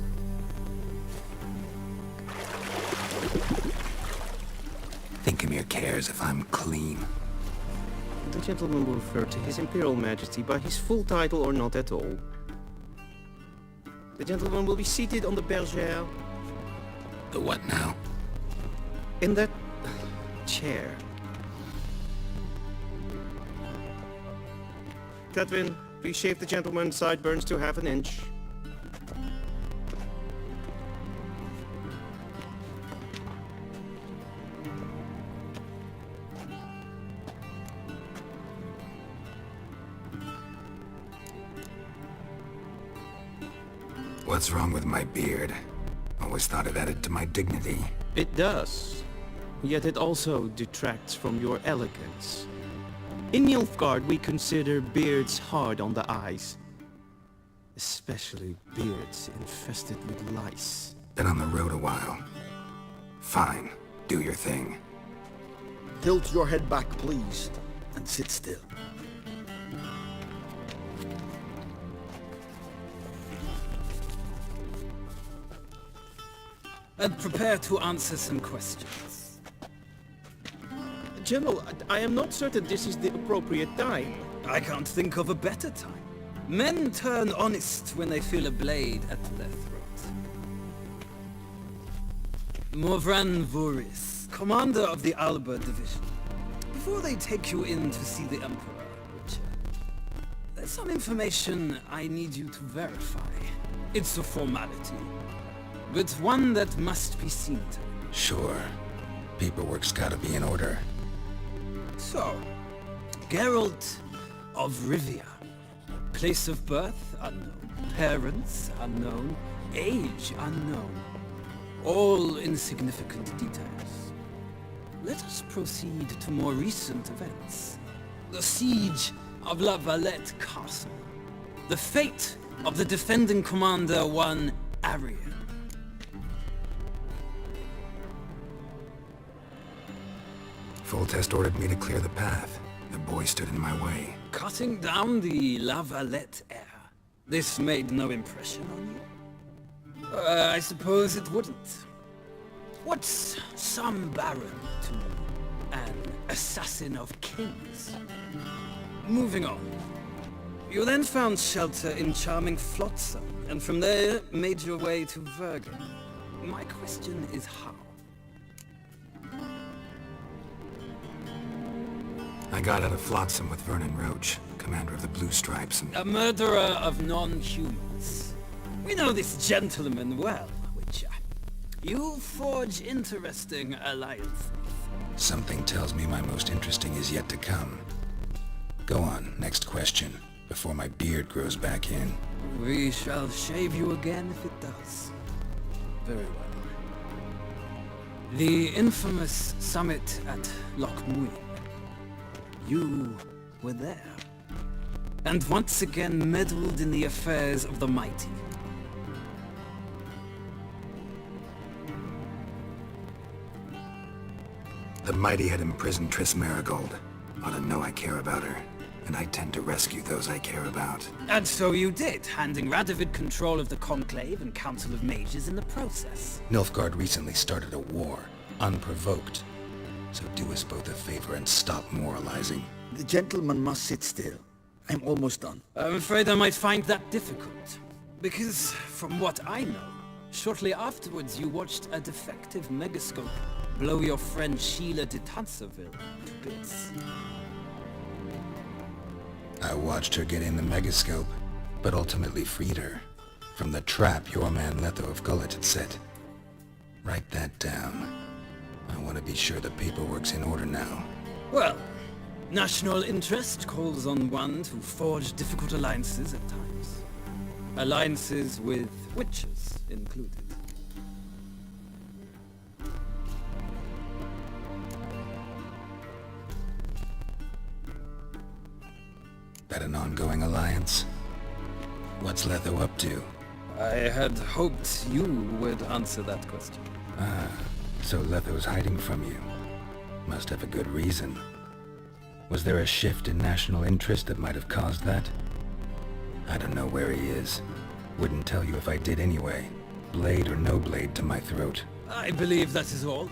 Thinkamere cares if I'm clean. The gentleman will refer to His Imperial Majesty by his full title or not at all. The gentleman will be seated on the bergère. The what now? In that chair. Catwin, please shave the gentleman's sideburns to half an inch. What's wrong with my beard? Always thought it added to my dignity. It does. Yet it also detracts from your elegance. In Nilfgaard, we consider beards hard on the eyes. Especially beards infested with lice. Been on the road a while. Fine. Do your thing. Tilt your head back, please, and sit still. And prepare to answer some questions. General, I am not certain this is the appropriate time. I can't think of a better time. Men turn honest when they feel a blade at their throat. Morvran Vuris, commander of the Alba Division. Before they take you in to see the Emperor, Witcher, there's some information I need you to verify. It's a formality, but one that must be seen to. Sure. Paperwork's gotta be in order. So, Geralt of Rivia. Place of birth unknown. Parents unknown. Age unknown. All insignificant details. Let us proceed to more recent events. The siege of La Valette Castle. The fate of the defending commander, one Arian. Full test ordered me to clear the path. The boy stood in my way. Cutting down the La Valette heir. This made no impression on you? I suppose it wouldn't. What's some baron to an assassin of kings? Moving on. You then found shelter in charming Flotsam, and from there made your way to Vergen. My question is how? I got out of Flotsam with Vernon Roach, commander of the Blue Stripes, and... A murderer of non-humans. We know this gentleman well, Witcher. You forge interesting alliances. Something tells me my most interesting is yet to come. Go on, next question, before my beard grows back in. We shall shave you again if it does. Very well. The infamous summit at Loch Muin. You were there. And once again meddled in the affairs of the mighty. The mighty had imprisoned Triss Marigold. Ought to know I care about her, and I tend to rescue those I care about. And so you did, handing Radovid control of the Conclave and Council of Mages in the process. Nilfgaard recently started a war, unprovoked. So do us both a favor and stop moralizing. The gentleman must sit still. I'm almost done. I'm afraid I might find that difficult. Because, from what I know, shortly afterwards you watched a defective megascope blow your friend Sheila de Tanserville to bits. I watched her get in the megascope, but ultimately freed her from the trap your man Letho of Gullet had set. Write that down. I want to be sure the paperwork's in order now. Well, national interest calls on one to forge difficult alliances at times. Alliances with witches included. That an ongoing alliance? What's Letho up to? I had hoped you would answer that question. Ah, so Letho's hiding from you. Must have a good reason. Was there a shift in national interest that might have caused that? I don't know where he is. Wouldn't tell you if I did anyway. Blade or no blade to my throat. I believe that is all.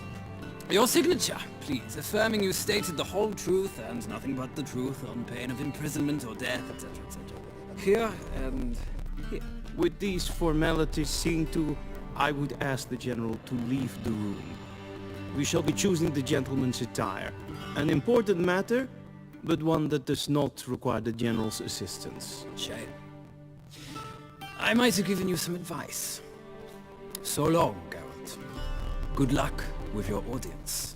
Your signature, please, affirming you stated the whole truth and nothing but the truth on pain of imprisonment or death, etc., etc. Here and here. With these formalities seen to, I would ask the General to leave the room. We shall be choosing the gentleman's attire. An important matter, but one that does not require the General's assistance. Shame. I might have given you some advice. So long, Geralt. Good luck with your audience.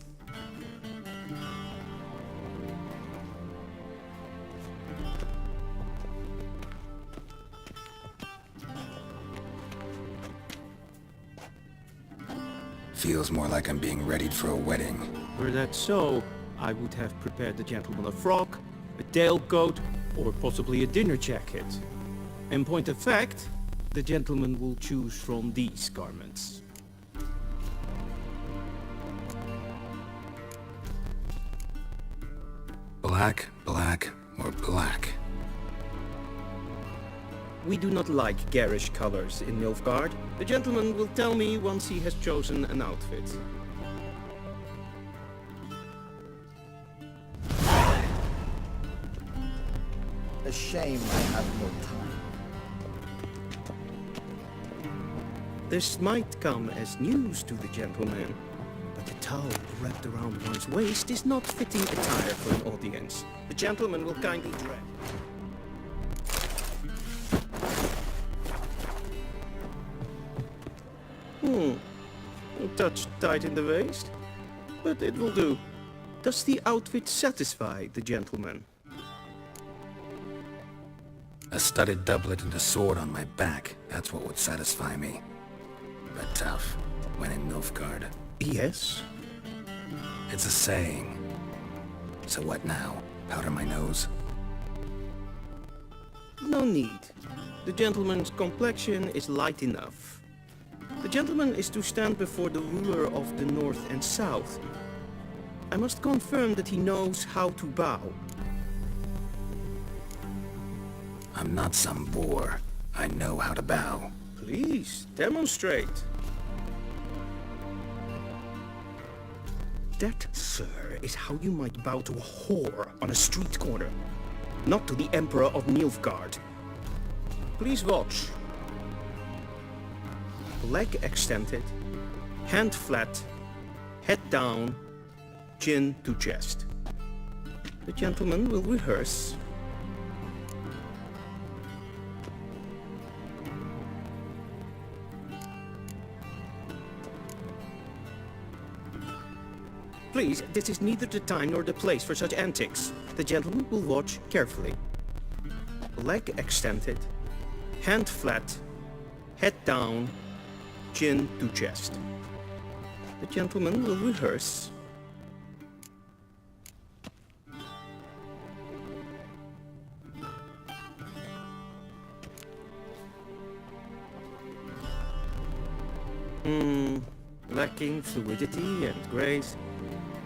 Feels more like I'm being readied for a wedding. Were that so, I would have prepared the gentleman a frock, a tailcoat, or possibly a dinner jacket. In point of fact, the gentleman will choose from these garments. Black, black, or black? We do not like garish colors in Nilfgaard. The gentleman will tell me once he has chosen an outfit. A shame I have no time. This might come as news to the gentleman, but the towel wrapped around one's waist is not fitting attire for an audience. The gentleman will kindly dress. A touch tight in the waist, but it will do. Does the outfit satisfy the gentleman? A studded doublet and a sword on my back. That's what would satisfy me. But tough, when in Nilfgaard. Yes? It's a saying. So what now? Powder my nose? No need. The gentleman's complexion is light enough. The gentleman is to stand before the ruler of the North and South. I must confirm that he knows how to bow. I'm not some boor. I know how to bow. Please, demonstrate. That, sir, is how you might bow to a whore on a street corner, not to the Emperor of Nilfgaard. Please watch. Leg extended, hand flat, head down, chin to chest. The gentleman will rehearse. Please, this is neither the time nor the place for such antics. The gentleman will watch carefully. Leg extended, hand flat, head down, chin to chest. The gentleman will rehearse. Lacking fluidity and grace.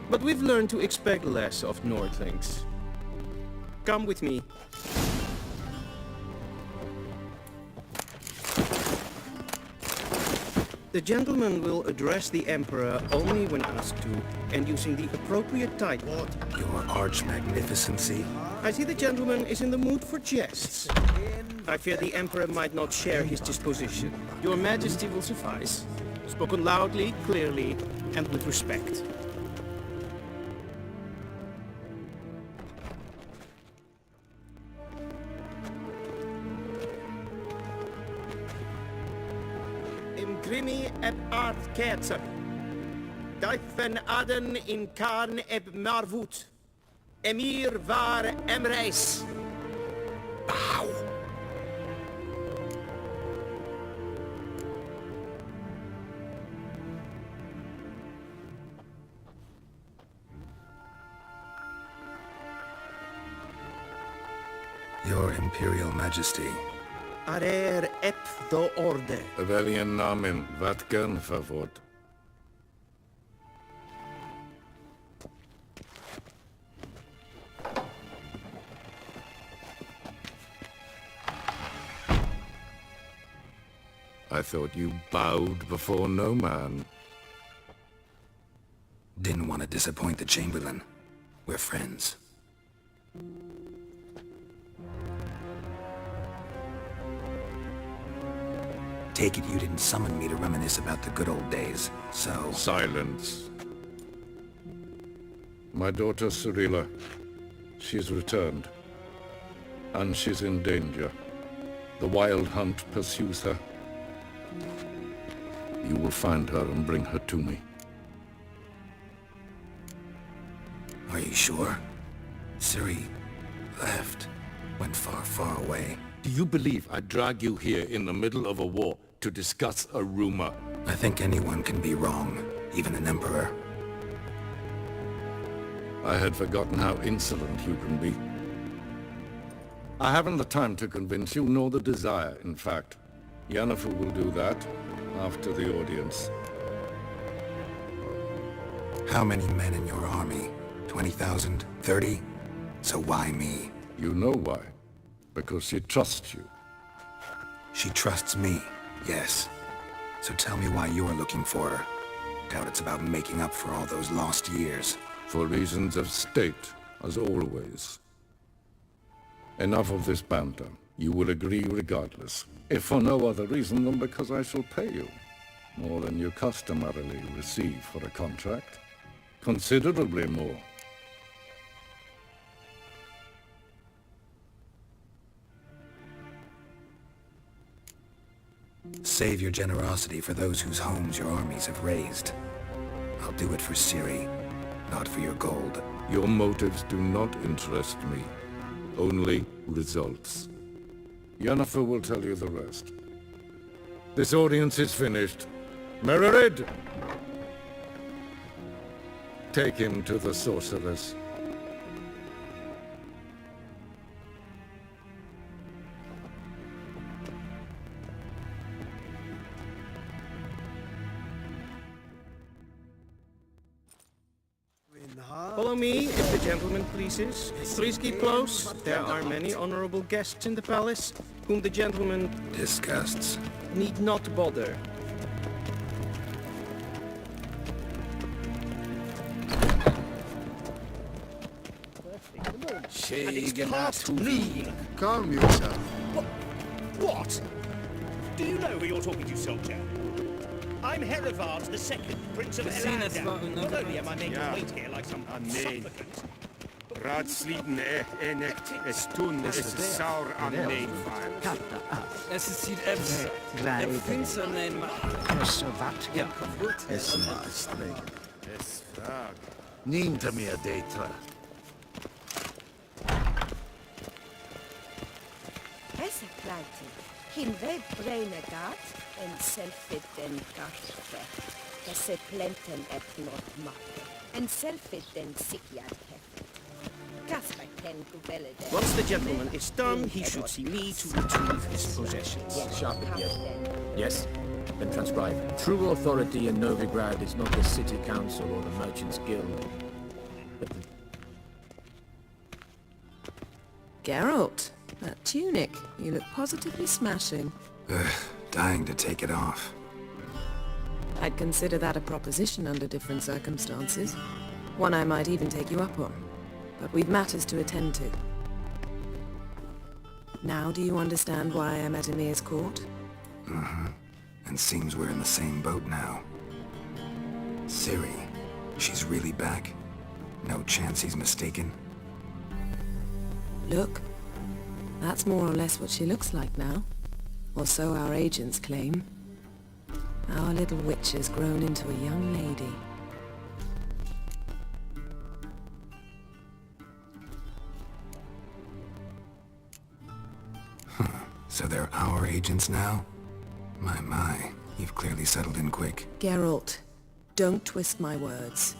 But we've learned to expect less of Nordlings. Come with me. The gentleman will address the Emperor only when asked to, and using the appropriate title. Your Arch-Magnificency? I see the gentleman is in the mood for jests. I fear the Emperor might not share his disposition. Your Majesty will suffice. Spoken loudly, clearly, and with respect. Imgrimi eb art kerzer. Daifen aden in karn eb marvut. Emir var emreis. Bow. Your Imperial Majesty. Arer ep do orde. Welchen Namen? Wat gern verwort? I thought you bowed before no man. Didn't want to disappoint the Chamberlain. We're friends. Take it you didn't summon me to reminisce about the good old days, so... Silence. My daughter Cyrilla, she's returned. And she's in danger. The Wild Hunt pursues her. You will find her and bring her to me. Are you sure? Ciri left. Went far, far away. Do you believe I'd drag you here in the middle of a war to discuss a rumor? I think anyone can be wrong, even an emperor. I had forgotten how insolent you can be. I haven't the time to convince you, nor the desire, in fact. Yennefer will do that after the audience. How many men in your army? 20,000? 30? So why me? You know why. Because she trusts you. She trusts me, yes. So tell me why you're looking for her. Doubt it's about making up for all those lost years. For reasons of state, as always. Enough of this banter. You will agree regardless. If for no other reason than because I shall pay you. More than you customarily receive for a contract. Considerably more. Save your generosity for those whose homes your armies have razed. I'll do it for Ciri, not for your gold. Your motives do not interest me. Only results. Yennefer will tell you the rest. This audience is finished. Mererid! Take him to the sorceress. Follow me, if the gentleman pleases. Please keep close. There are many honorable guests in the palace, whom the gentleman... disgusts. ...need not bother. Calm yourself. What? Do you know who you're talking to, soldier? I'm Herivard II, Prince of Elandel. Not only am I made to wait here like some supplicant, but Ratsliden enek estun es saur an neefvaart. Karta. Es sieht finster neem. Ja, es maestrig. Es frag. Niente meer detra. Hesse pleite. Hin ve brene gat en selfit den garfe. Hesse plenten et not matte. En selfit den sikiad hefet. Gasper ten guvelle den. Once the gentleman is done, he should see me to retrieve his possessions. Sharp it yet. Yes? Then transcribe. True authority in Novigrad is not the city council or the merchants guild, but the... Geralt, that tunic. You look positively smashing. Dying to take it off. I'd consider that a proposition under different circumstances. One I might even take you up on. But we've matters to attend to. Now do you understand why I'm at Emir's court? Mm-hmm. And seems we're in the same boat now. Ciri, she's really back? No chance he's mistaken? Look, that's more or less what she looks like now. Or so our agents claim. Our little witch has grown into a young lady. So they're our agents now? My, you've clearly settled in quick. Geralt, don't twist my words.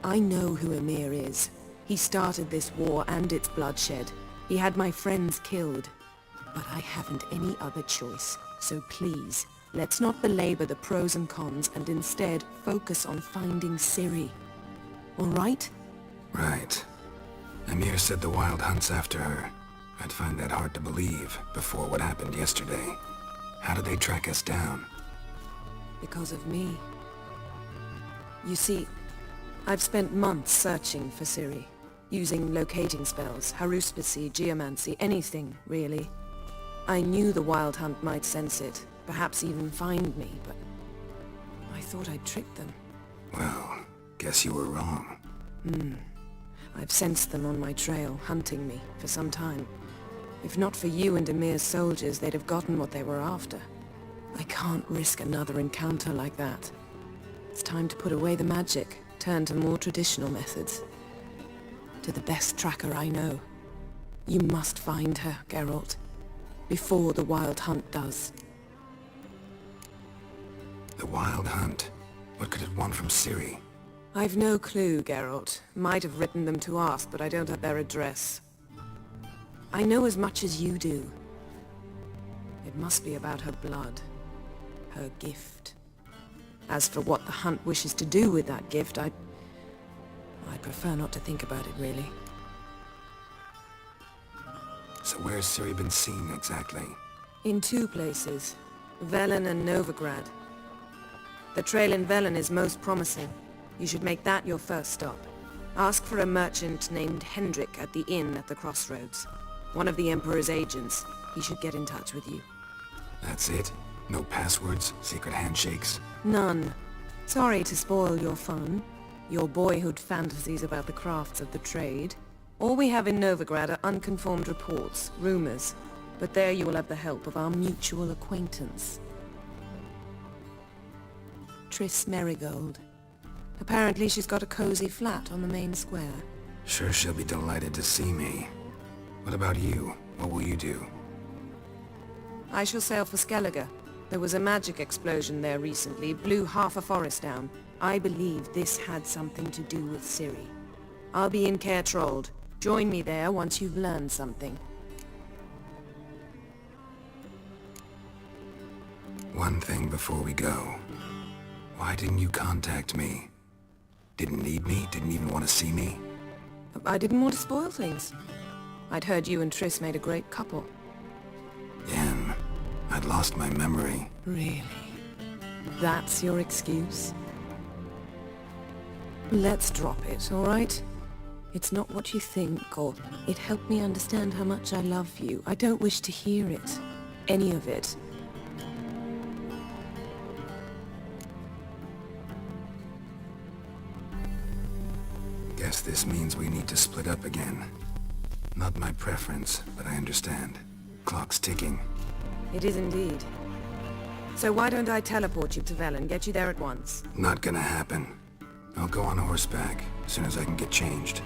I know who Emir is. He started this war and its bloodshed. He had my friends killed. But I haven't any other choice. So please, let's not belabor the pros and cons and instead focus on finding Ciri. All right? Right. Emir said the Wild Hunt's after her. I'd find that hard to believe before what happened yesterday. How did they track us down? Because of me. You see, I've spent months searching for Ciri, using locating spells, haruspicy, geomancy, anything, really. I knew the Wild Hunt might sense it, perhaps even find me, but I thought I'd tricked them. Well, guess you were wrong. I've sensed them on my trail, hunting me, for some time. If not for you and Emir's soldiers, they'd have gotten what they were after. I can't risk another encounter like that. It's time to put away the magic, turn to more traditional methods. To the best tracker I know. You must find her, Geralt. Before the Wild Hunt does. The Wild Hunt? What could it want from Ciri? I've no clue, Geralt. Might have written them to ask, but I don't have their address. I know as much as you do. It must be about her blood. Her gift. As for what the Hunt wishes to do with that gift, I'd prefer not to think about it, really. So where's Ciri been seen, exactly? In two places. Velen and Novigrad. The trail in Velen is most promising. You should make that your first stop. Ask for a merchant named Hendrik at the inn at the crossroads. One of the Emperor's agents. He should get in touch with you. That's it? No passwords? Secret handshakes? None. Sorry to spoil your fun. Your boyhood fantasies about the crafts of the trade. All we have in Novigrad are unconfirmed reports, rumors. But there you will have the help of our mutual acquaintance. Triss Merigold. Apparently she's got a cozy flat on the main square. Sure she'll be delighted to see me. What about you? What will you do? I shall sail for Skellige. There was a magic explosion there recently, blew half a forest down. I believe this had something to do with Ciri. I'll be in Caer Trold. Join me there once you've learned something. One thing before we go. Why didn't you contact me? Didn't need me? Didn't even want to see me? I didn't want to spoil things. I'd heard you and Triss made a great couple. Yen, I'd lost my memory. Really? That's your excuse? Let's drop it, all right? It's not what you think, or it helped me understand how much I love you. I don't wish to hear it. Any of it. Guess this means we need to split up again. Not my preference, but I understand. Clock's ticking. It is indeed. So why don't I teleport you to Vel and get you there at once? Not gonna happen. I'll go on horseback, as soon as I can get changed.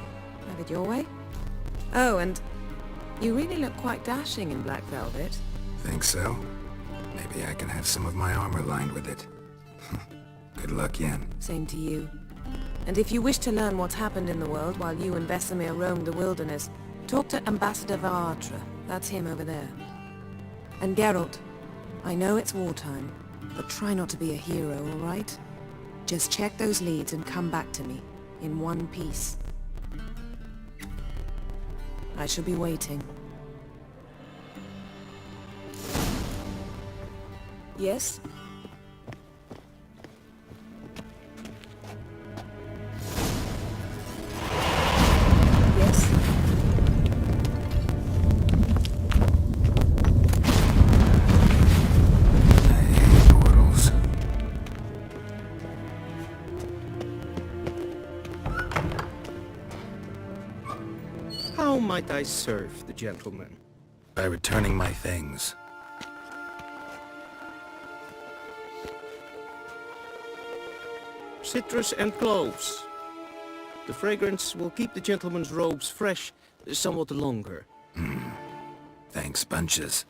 Have it your way? Oh, and you really look quite dashing in black velvet. Think so? Maybe I can have some of my armor lined with it. Good luck, Yen. Same to you. And if you wish to learn what's happened in the world while you and Vesemir roamed the wilderness, talk to Ambassador Varatra. That's him over there. And Geralt, I know it's wartime, but try not to be a hero, all right? Just check those leads and come back to me, in one piece. I shall be waiting. Yes? Yes? How might I serve the gentleman? By returning my things. Citrus and cloves. The fragrance will keep the gentleman's robes fresh somewhat longer. Thanks, bunches.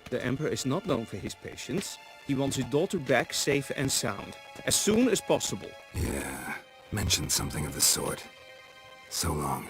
The Emperor is not known for his patience. He wants his daughter back safe and sound, as soon as possible. Yeah, mentioned something of the sort. So long.